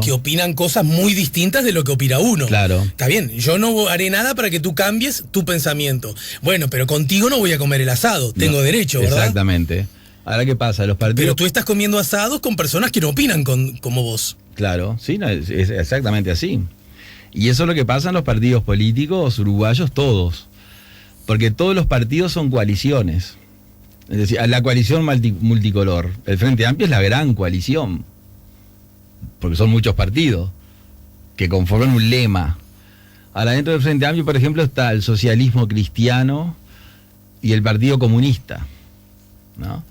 que opinan cosas muy distintas de lo que opina uno. Claro. Está bien, yo no haré nada para que tú cambies tu pensamiento. Bueno, pero contigo no voy a comer el asado, tengo derecho, ¿verdad? Exactamente. Ahora, ¿qué pasa? Los partidos... Pero tú estás comiendo asados con personas que no opinan como vos. Claro, sí, no, es exactamente así. Y eso es lo que pasa en los partidos políticos uruguayos todos. Porque todos los partidos son coaliciones. Es decir, la coalición multicolor. El Frente Amplio es la gran coalición. Porque son muchos partidos que conforman un lema. Ahora, dentro del Frente Amplio, por ejemplo, está el socialismo cristiano y el Partido Comunista, ¿no?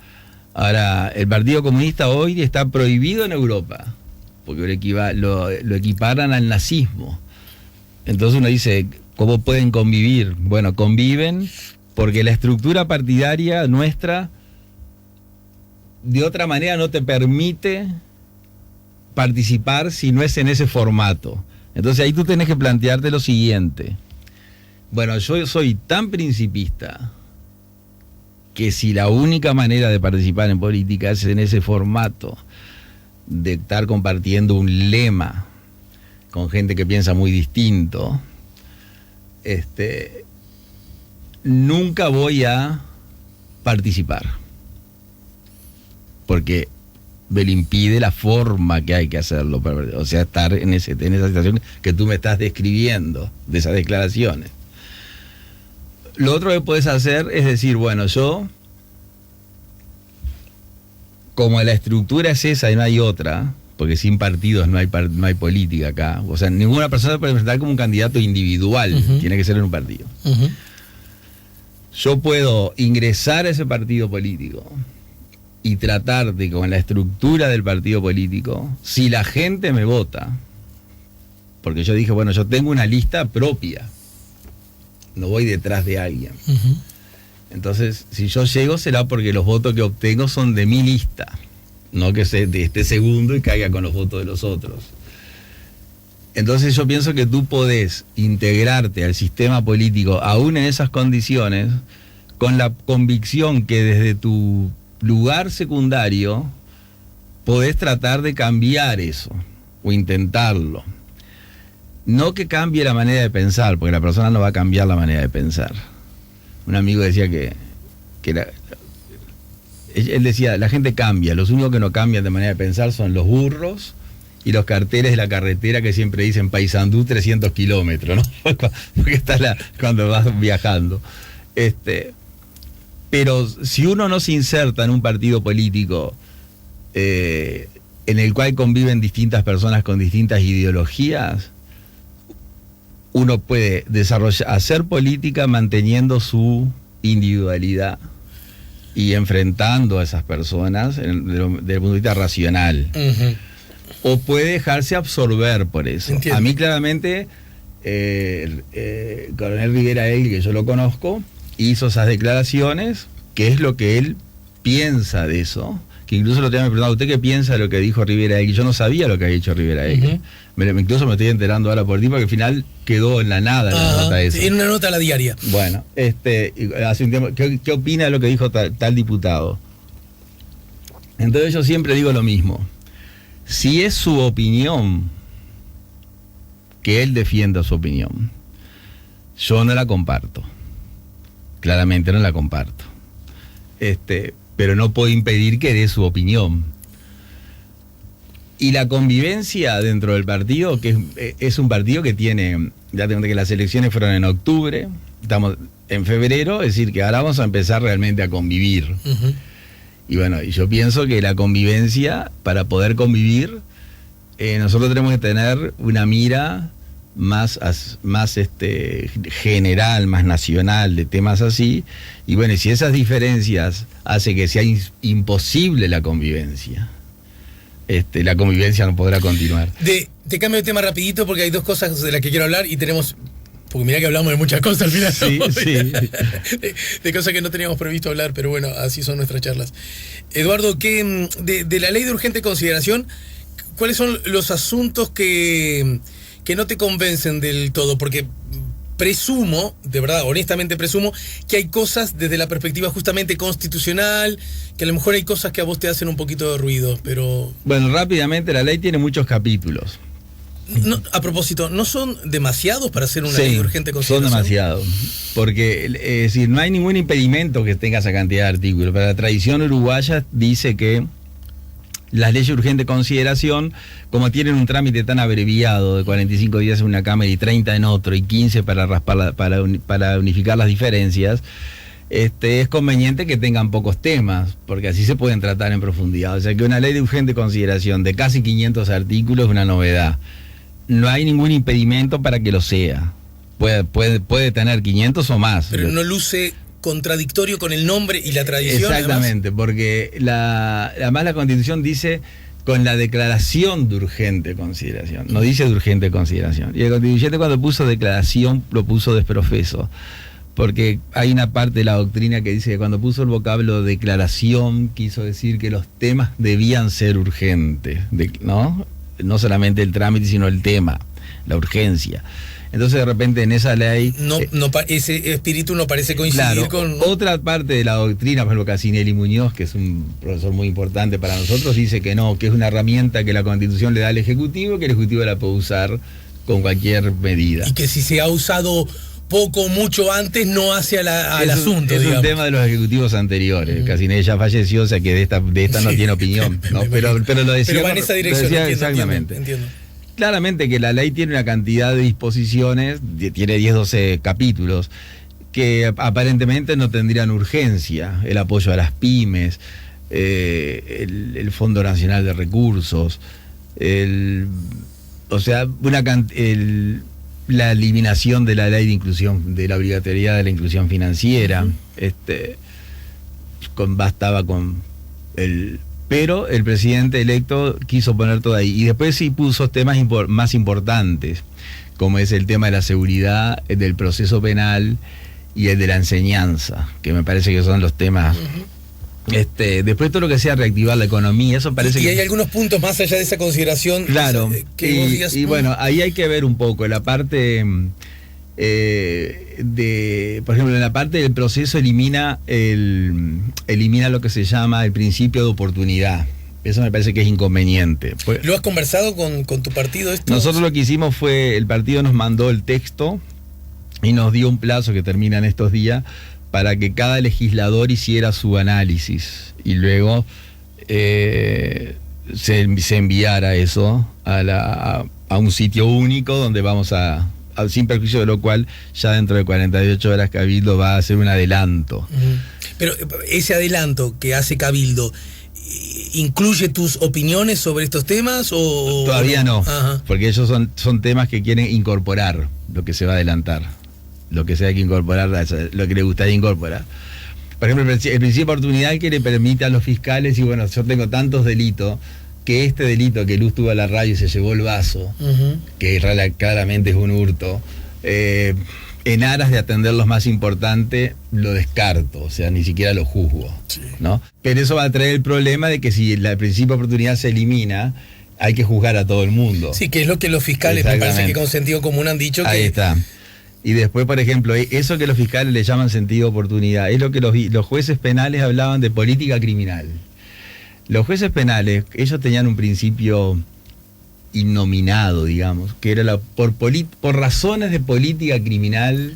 Ahora, el Partido Comunista hoy está prohibido en Europa. Porque lo equiparan al nazismo. Entonces uno dice, ¿cómo pueden convivir? Bueno, conviven porque la estructura partidaria nuestra de otra manera no te permite participar si no es en ese formato. Entonces ahí tú tenés que plantearte lo siguiente. Bueno, yo soy tan principista que si la única manera de participar en política es en ese formato de estar compartiendo un lema con gente que piensa muy distinto, nunca voy a participar. Porque me lo impide la forma que hay que hacerlo. O sea, estar en esa situación que tú me estás describiendo, de esas declaraciones. Lo otro que puedes hacer es decir, bueno, yo, como la estructura es esa y no hay otra, porque sin partidos no hay política acá. O sea, ninguna persona puede presentar como un candidato individual, tiene que ser en un partido. Yo puedo ingresar a ese partido político y tratar de, con la estructura del partido político, si la gente me vota, porque yo dije, bueno, yo tengo una lista propia, no voy detrás de alguien. Entonces, si yo llego será porque los votos que obtengo son de mi lista. No que esté segundo y caiga con los votos de los otros. Entonces yo pienso que tú podés integrarte al sistema político, aún en esas condiciones, con la convicción que desde tu lugar secundario podés tratar de cambiar eso, o intentarlo. No que cambie la manera de pensar, porque la persona no va a cambiar la manera de pensar. Un amigo decía que él decía, la gente cambia, los únicos que no cambian de manera de pensar son los burros y los carteles de la carretera que siempre dicen Paysandú 300 kilómetros, ¿no? Porque está cuando vas viajando. Pero si uno no se inserta en un partido político en el cual conviven distintas personas con distintas ideologías, uno puede hacer política manteniendo su individualidad. y enfrentando a esas personas desde el punto de vista racional. O puede dejarse absorber por eso. Entiendo. A mí claramente, Coronel Rivera Egui, que yo lo conozco, hizo esas declaraciones, que es lo que él piensa de eso, que incluso lo tenía me preguntado, ¿usted qué piensa de lo que dijo Rivera Egui? Yo no sabía lo que había dicho Rivera Egui. Incluso me estoy enterando ahora por ti, porque al final quedó en la nada la nota esa. En una nota a la diaria. Bueno, hace un tiempo, ¿qué opina de lo que dijo tal diputado? Entonces yo siempre digo lo mismo. Si es su opinión, que él defienda su opinión, yo no la comparto. Claramente no la comparto. Pero no puedo impedir que dé su opinión. Y la convivencia dentro del partido, que es un partido que tiene, ya tengo que las elecciones fueron en octubre, estamos en febrero, es decir, que ahora vamos a empezar realmente a convivir. Y bueno, yo pienso que la convivencia, para poder convivir, nosotros tenemos que tener una mira más general, más nacional, de temas así. Y bueno, si esas diferencias hacen que sea imposible la convivencia no podrá continuar. Te cambio de tema rapidito porque hay dos cosas de las que quiero hablar y tenemos... Porque mirá que hablamos de muchas cosas al final. Sí, sí. De cosas que no teníamos previsto hablar, pero bueno, así son nuestras charlas. Eduardo, de la ley de urgente consideración, ¿cuáles son los asuntos que no te convencen del todo? Porque presumo, de verdad, honestamente presumo, que hay cosas desde la perspectiva justamente constitucional, que a lo mejor hay cosas que a vos te hacen un poquito de ruido, pero... Bueno, rápidamente, la ley tiene muchos capítulos. No, a propósito, ¿no son demasiados para hacer una ley de urgente consideración? Son demasiados, porque es decir, no hay ningún impedimento que tenga esa cantidad de artículos, pero la tradición uruguaya dice que las leyes de urgente consideración, como tienen un trámite tan abreviado de 45 días en una Cámara y 30 en otro y 15 para para unificar las diferencias, es conveniente que tengan pocos temas, porque así se pueden tratar en profundidad. O sea que una ley de urgente consideración de casi 500 artículos es una novedad. No hay ningún impedimento para que lo sea. Puede tener 500 o más. Pero no luce contradictorio con el nombre y la tradición. Exactamente, además, porque además la Constitución dice con la declaración de urgente consideración, no dice de urgente consideración. Y el constituyente cuando puso declaración lo puso desprofeso, porque hay una parte de la doctrina que dice que cuando puso el vocablo declaración quiso decir que los temas debían ser urgentes, ¿no? No solamente el trámite, sino el tema, la urgencia. Entonces de repente en esa ley... ese espíritu no parece coincidir con... Otra parte de la doctrina, por ejemplo, Casinelli Muñoz, que es un profesor muy importante para nosotros, dice que no, que es una herramienta que la Constitución le da al Ejecutivo, que el Ejecutivo la puede usar con cualquier medida. Y que si se ha usado poco o mucho antes, no hace al asunto, digamos. Es un tema de los ejecutivos anteriores. Casinelli ya falleció, o sea que de esta no tiene opinión, ¿no? Pero lo decía... Pero va en esa dirección, exactamente. Entiendo. Claramente que la ley tiene una cantidad de disposiciones, tiene 10-12 capítulos, que aparentemente no tendrían urgencia. El apoyo a las pymes, el Fondo Nacional de Recursos, la eliminación de la ley de inclusión, de la obligatoriedad de la inclusión financiera, bastaba con el... Pero el presidente electo quiso poner todo ahí. Y después sí puso temas más importantes, como es el tema de la seguridad, el del proceso penal y el de la enseñanza, que me parece que son los temas... después todo lo que sea reactivar la economía, eso parece y hay algunos puntos más allá de esa consideración. Claro, que vos digas, y bueno, ahí hay que ver un poco la parte... por ejemplo, en la parte del proceso elimina lo que se llama el principio de oportunidad. Eso me parece que es inconveniente. ¿Lo has conversado con tu partido esto? Nosotros lo que hicimos fue, el partido nos mandó el texto y nos dio un plazo que termina en estos días para que cada legislador hiciera su análisis y luego se enviara eso a un sitio único donde vamos sin perjuicio de lo cual ya dentro de 48 horas Cabildo va a hacer un adelanto. Pero ese adelanto que hace Cabildo, ¿incluye tus opiniones sobre estos temas o...? Todavía no, porque ellos son temas que quieren incorporar lo que se va a adelantar, lo que sea que incorporar, lo que le gustaría incorporar. Por ejemplo, el principio de oportunidad que le permite a los fiscales, y bueno, yo tengo tantos delitos, que este delito que Luz tuvo a la radio y se llevó el vaso, que claramente es un hurto, en aras de atender los más importantes, lo descarto, o sea, ni siquiera lo juzgo, ¿no? Pero eso va a traer el problema de que si el principio de oportunidad se elimina, hay que juzgar a todo el mundo. Sí, que es lo que los fiscales, me parece que con sentido común han dicho que... Ahí está. Y después, por ejemplo, eso que los fiscales le llaman sentido de oportunidad, es lo que los jueces penales hablaban de política criminal. Los jueces penales, ellos tenían un principio innominado, digamos, que era por razones de política criminal,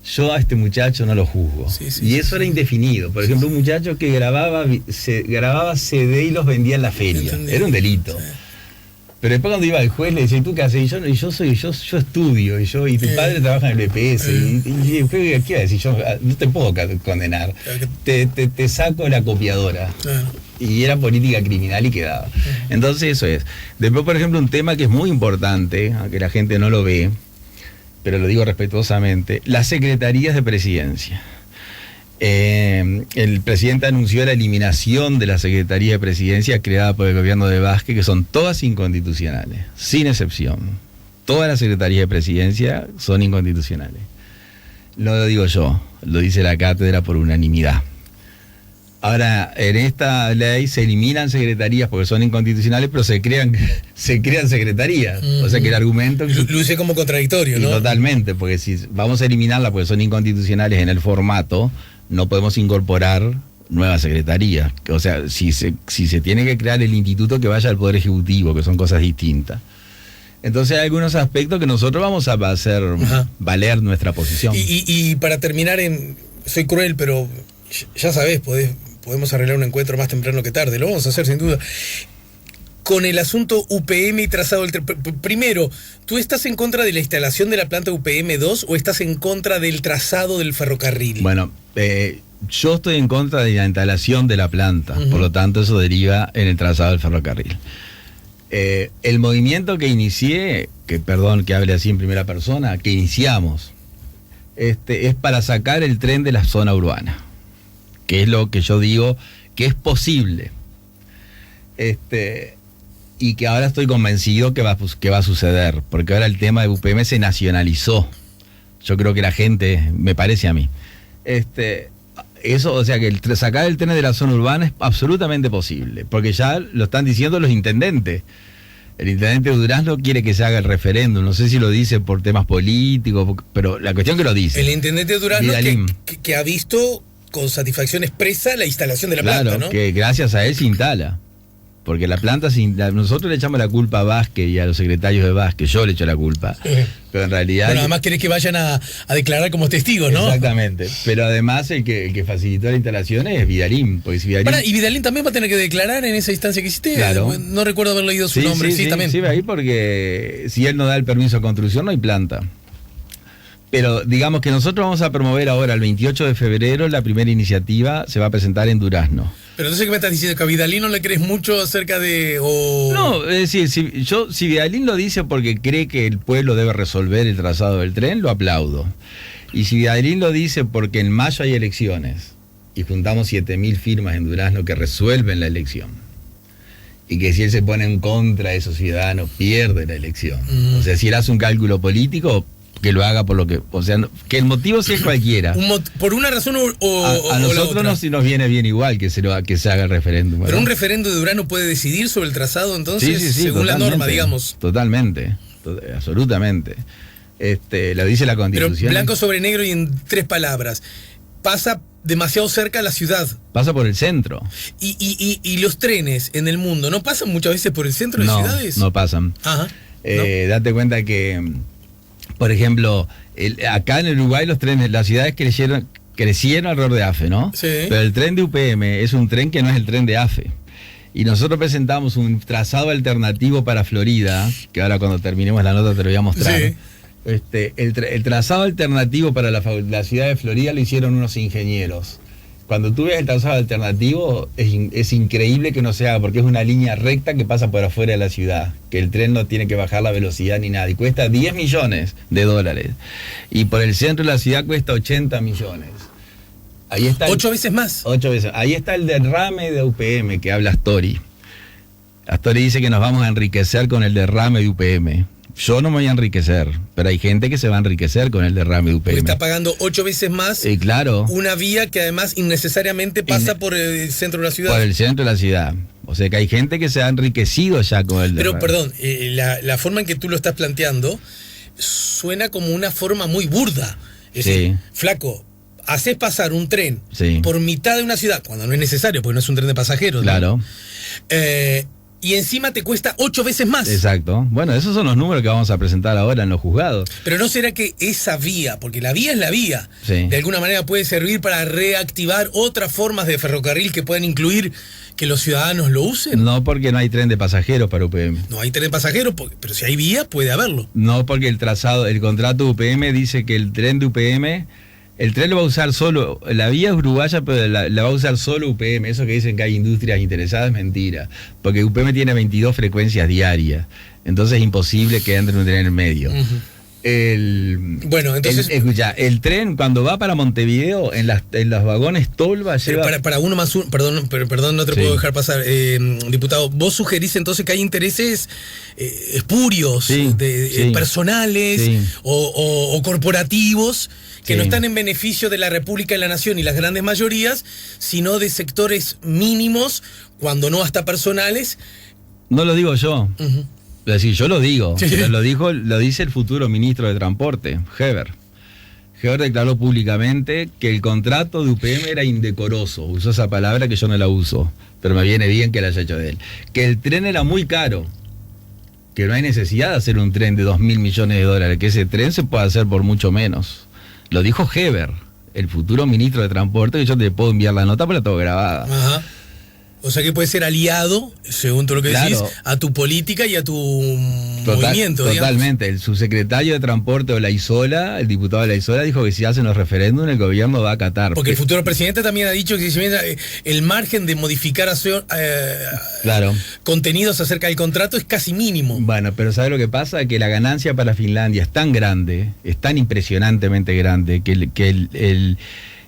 yo a este muchacho no lo juzgo. Y eso era indefinido. Por ejemplo, un muchacho que grababa CD y los vendía en la feria. Era un delito. Pero después cuando iba el juez le decía, ¿tú qué haces? Y yo estudio, y tu padre trabaja en el EPS. Y el juez, ¿qué iba a decir? Yo no te puedo condenar. Te saco la copiadora. Y era política criminal y quedaba. Entonces eso es. Después, por ejemplo, un tema que es muy importante, aunque la gente no lo ve, pero lo digo respetuosamente, las secretarías de presidencia. El presidente anunció la eliminación de la Secretaría de Presidencia creada por el gobierno de Vázquez, que son todas inconstitucionales, sin excepción. Todas las secretarías de presidencia son inconstitucionales. No lo digo yo, lo dice la cátedra por unanimidad. Ahora, en esta ley se eliminan secretarías porque son inconstitucionales, pero se crean secretarías. O sea que el argumento... Luce como contradictorio, ¿no? Totalmente, porque si vamos a eliminarlas porque son inconstitucionales en el formato, no podemos incorporar nuevas secretarías. O sea, si se tiene que crear el instituto, que vaya al Poder Ejecutivo, que son cosas distintas. Entonces hay algunos aspectos que nosotros vamos a hacer valer nuestra posición. Y para terminar, soy cruel, pero ya sabés, podemos arreglar un encuentro más temprano que tarde, lo vamos a hacer sin duda. Con el asunto UPM y trazado del tren. Primero, ¿tú estás en contra de la instalación de la planta UPM 2 o estás en contra del trazado del ferrocarril? Bueno, yo estoy en contra de la instalación de la planta, por lo tanto eso deriva en el trazado del ferrocarril. El movimiento que inicié, perdón que hable así en primera persona, que iniciamos, es para sacar el tren de la zona urbana, que es lo que yo digo que es posible. Y que ahora estoy convencido que va a suceder, porque ahora el tema de UPM se nacionalizó. Yo creo que la gente, me parece a mí, eso, o sea que sacar el tren de la zona urbana es absolutamente posible, porque ya lo están diciendo los intendentes. El intendente de Durazno quiere que se haga el referéndum, no sé si lo dice por temas políticos, pero la cuestión que lo dice. El intendente de Durazno que ha visto con satisfacción expresa la instalación de la planta, ¿no? Claro, que gracias a él se instala. Porque la planta, nosotros le echamos la culpa a Vázquez y a los secretarios de Vázquez, yo le echo la culpa. Pero en realidad... Bueno, además querés que vayan a declarar como testigos, ¿no? Exactamente. Pero además el que facilitó la instalación es Vidalín. Porque si Vidalín... ¿Y Vidalín también va a tener que declarar en esa instancia que hiciste? Claro. No recuerdo haber leído su nombre. Sí, también. Sí, ahí porque si él no da el permiso de construcción no hay planta. Pero digamos que nosotros vamos a promover ahora, el 28 de febrero, la primera iniciativa se va a presentar en Durazno. Pero entonces, ¿qué me estás diciendo? ¿Que a Vidalín no le crees mucho acerca de...? No, es decir, si Vidalín lo dice porque cree que el pueblo debe resolver el trazado del tren, lo aplaudo. Y si Vidalín lo dice porque en mayo hay elecciones y juntamos 7.000 firmas en Durazno que resuelven la elección, y que si él se pone en contra de esos ciudadanos, pierde la elección. O sea, si él hace un cálculo político... que lo haga por lo que... O sea, que el motivo sea cualquiera. ¿Por una razón a nosotros nos viene bien igual que se haga el referéndum, ¿verdad? Pero un referendo de Durazno puede decidir sobre el trazado, entonces, sí, según la norma, digamos. Totalmente, absolutamente. Lo dice la Constitución. Pero blanco sobre negro y en 3 palabras. Pasa demasiado cerca a la ciudad. Pasa por el centro. Y los trenes en el mundo, ¿no pasan muchas veces por el centro de ciudades? No pasan. Ajá. Date cuenta que... Por ejemplo, acá en el Uruguay los trenes, las ciudades crecieron alrededor de AFE, ¿no? Sí. Pero el tren de UPM es un tren que no es el tren de AFE. Y nosotros presentamos un trazado alternativo para Florida, que ahora cuando terminemos la nota te lo voy a mostrar. Sí. El trazado alternativo para la ciudad de Florida lo hicieron unos ingenieros. Cuando tú ves el trazado alternativo, es increíble que no se haga, porque es una línea recta que pasa por afuera de la ciudad, que el tren no tiene que bajar la velocidad ni nada, y cuesta $10 millones. Y por el centro de la ciudad cuesta 80 millones. Ahí está 8 veces más. 8 veces. Ahí está el derrame de UPM que habla Astori. Astori dice que nos vamos a enriquecer con el derrame de UPM. Yo no me voy a enriquecer, pero hay gente que se va a enriquecer con el derrame de UPM. Porque está pagando 8 veces más claro, una vía que además innecesariamente pasa por el centro de la ciudad. Por el centro de la ciudad. O sea que hay gente que se ha enriquecido ya con el derrame. Pero perdón, la forma en que tú lo estás planteando suena como una forma muy burda. Es decir, flaco, haces pasar un tren por mitad de una ciudad, cuando no es necesario, porque no es un tren de pasajeros. Claro. ¿No? Y encima te cuesta 8 veces más. Exacto. Bueno, esos son los números que vamos a presentar ahora en los juzgados. Pero ¿no será que esa vía, porque la vía es la vía, de alguna manera puede servir para reactivar otras formas de ferrocarril que puedan incluir que los ciudadanos lo usen? No, porque no hay tren de pasajeros para UPM. No hay tren de pasajeros, pero si hay vía puede haberlo. No, porque el contrato de UPM dice que el tren de UPM... El tren lo va a usar solo, la vía es uruguaya, pero la va a usar solo UPM. Eso que dicen que hay industrias interesadas es mentira. Porque UPM tiene 22 frecuencias diarias. Entonces es imposible que entre un tren en el medio. Bueno, entonces... Escucha, el tren cuando va para Montevideo, en los vagones Tolva lleva... Para uno más uno, perdón, no te puedo dejar pasar. Diputado, vos sugerís entonces que hay intereses espurios, personales o corporativos, que no están en beneficio de la República y la Nación y las grandes mayorías, sino de sectores mínimos, cuando no hasta personales. No lo digo yo. Es decir, yo lo digo. Pero lo dice el futuro ministro de Transporte, Heber. Heber declaró públicamente que el contrato de UPM era indecoroso. Usó esa palabra que yo no la uso, pero me viene bien que la haya hecho de él. Que el tren era muy caro. Que no hay necesidad de hacer un tren de 2.000 millones de dólares. Que ese tren se puede hacer por mucho menos. Lo dijo Heber, el futuro ministro de Transporte, que yo te puedo enviar la nota, pero la tengo grabada. Ajá. O sea que puede ser aliado, según todo lo que decís, a tu política y a tu movimiento. Totalmente. Digamos. El subsecretario de Transporte de la Isola, el diputado de la Isola, dijo que si hacen los referéndums, el gobierno va a acatar. Porque el futuro presidente también ha dicho que si el margen de modificar contenidos acerca del contrato es casi mínimo. Bueno, pero ¿sabes lo que pasa? Que la ganancia para Finlandia es tan grande, es tan impresionantemente grande, que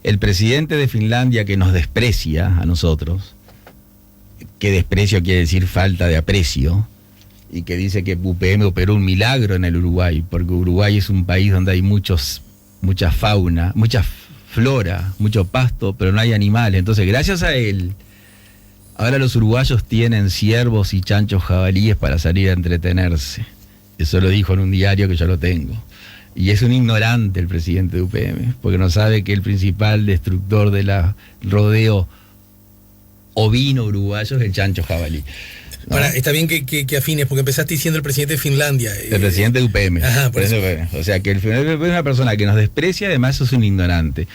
el presidente de Finlandia, que nos desprecia a nosotros, que desprecio quiere decir falta de aprecio, y que dice que UPM operó un milagro en el Uruguay, porque Uruguay es un país donde hay mucha fauna, mucha flora, mucho pasto, pero no hay animales. Entonces, gracias a él, ahora los uruguayos tienen ciervos y chanchos jabalíes para salir a entretenerse. Eso lo dijo en un diario que yo lo tengo. Y es un ignorante el presidente de UPM, porque no sabe que el principal destructor de la rodeo ovino uruguayo es el chancho jabalí. ¿No? Está bien que afines, porque empezaste diciendo el presidente de Finlandia. El presidente de UPM. Ajá, por eso. O sea, que el presidente es una persona que nos desprecia, además es un ignorante.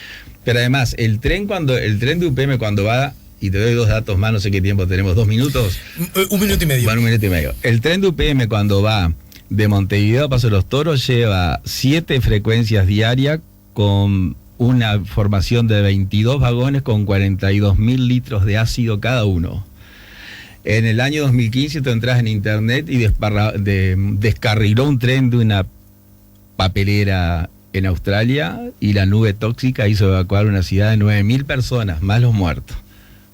Pero además, el tren de UPM cuando va, y te doy 2 datos más, no sé qué tiempo tenemos, 2 minutos. 1 minuto y medio. Bueno, 1 minuto y medio. El tren de UPM cuando va de Montevideo a Paso de los Toros lleva 7 frecuencias diarias con una formación de 22 vagones con 42.000 litros de ácido cada uno. En el año 2015 tú entras en internet y descarriló un tren de una papelera en Australia y la nube tóxica hizo evacuar una ciudad de 9.000 personas, más los muertos.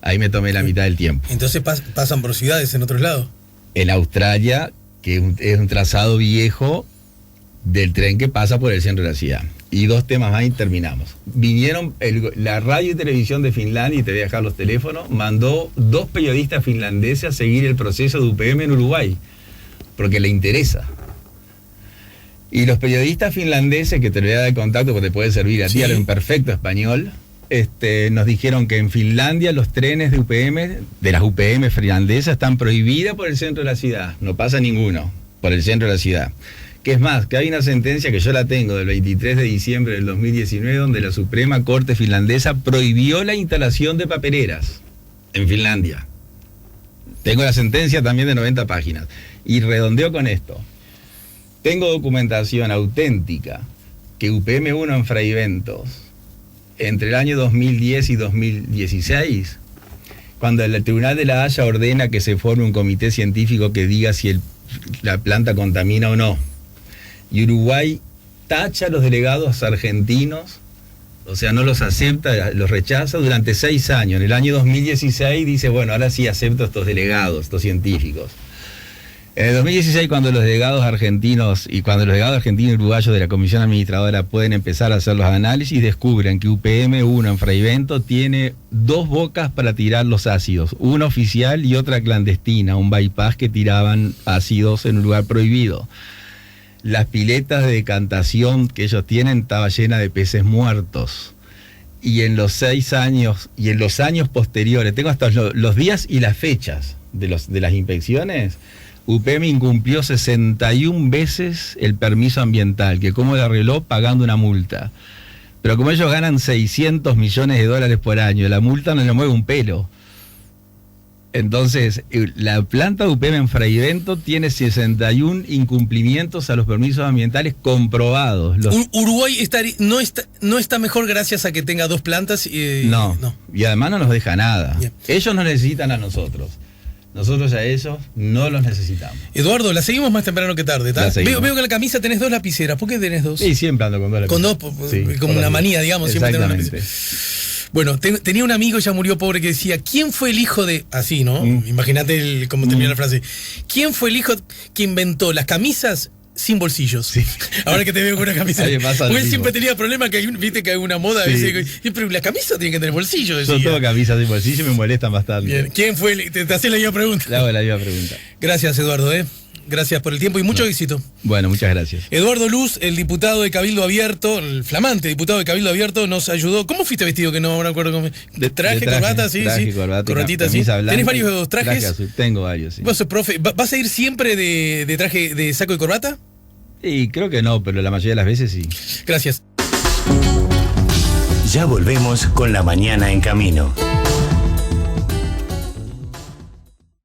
Ahí me tomé la mitad del tiempo. Entonces pasan por ciudades en otros lados. En Australia, que es un trazado viejo del tren que pasa por el centro de la ciudad. Y 2 temas más y terminamos. Vinieron la radio y televisión de Finlandia, y te voy a dejar los teléfonos, mandó 2 periodistas finlandeses a seguir el proceso de UPM en Uruguay, porque le interesa. Y los periodistas finlandeses, que te voy a dar el contacto porque te puede servir a ti, hablan en perfecto español, nos dijeron que en Finlandia los trenes de UPM, de las UPM finlandesas, están prohibidas por el centro de la ciudad. No pasa ninguno por el centro de la ciudad. Que es más, que hay una sentencia que yo la tengo del 23 de diciembre del 2019 donde la Suprema Corte finlandesa prohibió la instalación de papeleras en Finlandia. Tengo la sentencia también de 90 páginas. Y redondeo con esto. Tengo documentación auténtica que UPM1 en Fraiventos, entre el año 2010 y 2016, cuando el Tribunal de la Haya ordena que se forme un comité científico que diga si la planta contamina o no, y Uruguay tacha a los delegados argentinos, O sea, no los acepta, los rechaza durante 6 años. En el año 2016 dice, bueno, ahora sí acepto estos delegados, estos científicos. En el 2016, cuando los delegados argentinos y uruguayos de la Comisión Administradora pueden empezar a hacer los análisis, descubren que UPM-1 en Frei-Bento tiene 2 bocas para tirar los ácidos, una oficial y otra clandestina, un bypass que tiraban ácidos en un lugar prohibido. Las piletas de decantación que ellos tienen estaba llena de peces muertos. Y en los 6 años, y en los años posteriores, tengo hasta los días y las fechas de las inspecciones, UPM incumplió 61 veces el permiso ambiental, que como le arregló pagando una multa. Pero como ellos ganan 600 millones de dólares por año, la multa no le mueve un pelo. Entonces, la planta de UPM en Frei-Bento tiene 61 incumplimientos a los permisos ambientales comprobados. Uruguay no está mejor gracias a que tenga 2 plantas. No, y además no nos deja nada. Bien. Ellos nos necesitan a nosotros. Nosotros a ellos no los necesitamos. Eduardo, la seguimos más temprano que tarde, ¿tá? Veo que en la camisa tenés 2 lapiceras. ¿Por qué tenés 2? Sí, siempre ando con 2 lapiceras. Con 2, sí, como una manía, digamos, siempre tener una lapicera. Bueno, tenía un amigo, ya murió pobre, que decía, ¿quién fue el hijo de...? Así, ¿no? Imagínate cómo termina la frase. ¿Quién fue el hijo que inventó las camisas sin bolsillos? Sí. Ahora que te veo con una camisa. Porque él siempre tenía problemas, viste que hay una moda, sí. Dice, pero la camisa tiene que tener bolsillos. Yo tengo camisas sin bolsillo y me molestan bastante. Bien. ¿Quién fue? Te hacés la misma pregunta. Le hago la misma pregunta. Gracias, Eduardo, Gracias por el tiempo y mucho éxito. Bueno, muchas gracias. Eduardo Luz, el diputado de Cabildo Abierto, el flamante diputado de Cabildo Abierto, nos ayudó. ¿Cómo fuiste vestido? Que no me acuerdo cómo. Traje, corbata, sí. Corbatita, sí. ¿Tenés varios trajes? Azul. Tengo varios, sí. ¿Vos sos profe? ¿Vas a ir siempre de traje de saco y corbata? Sí, creo que no, pero la mayoría de las veces sí. Gracias. Ya volvemos con La Mañana en Camino.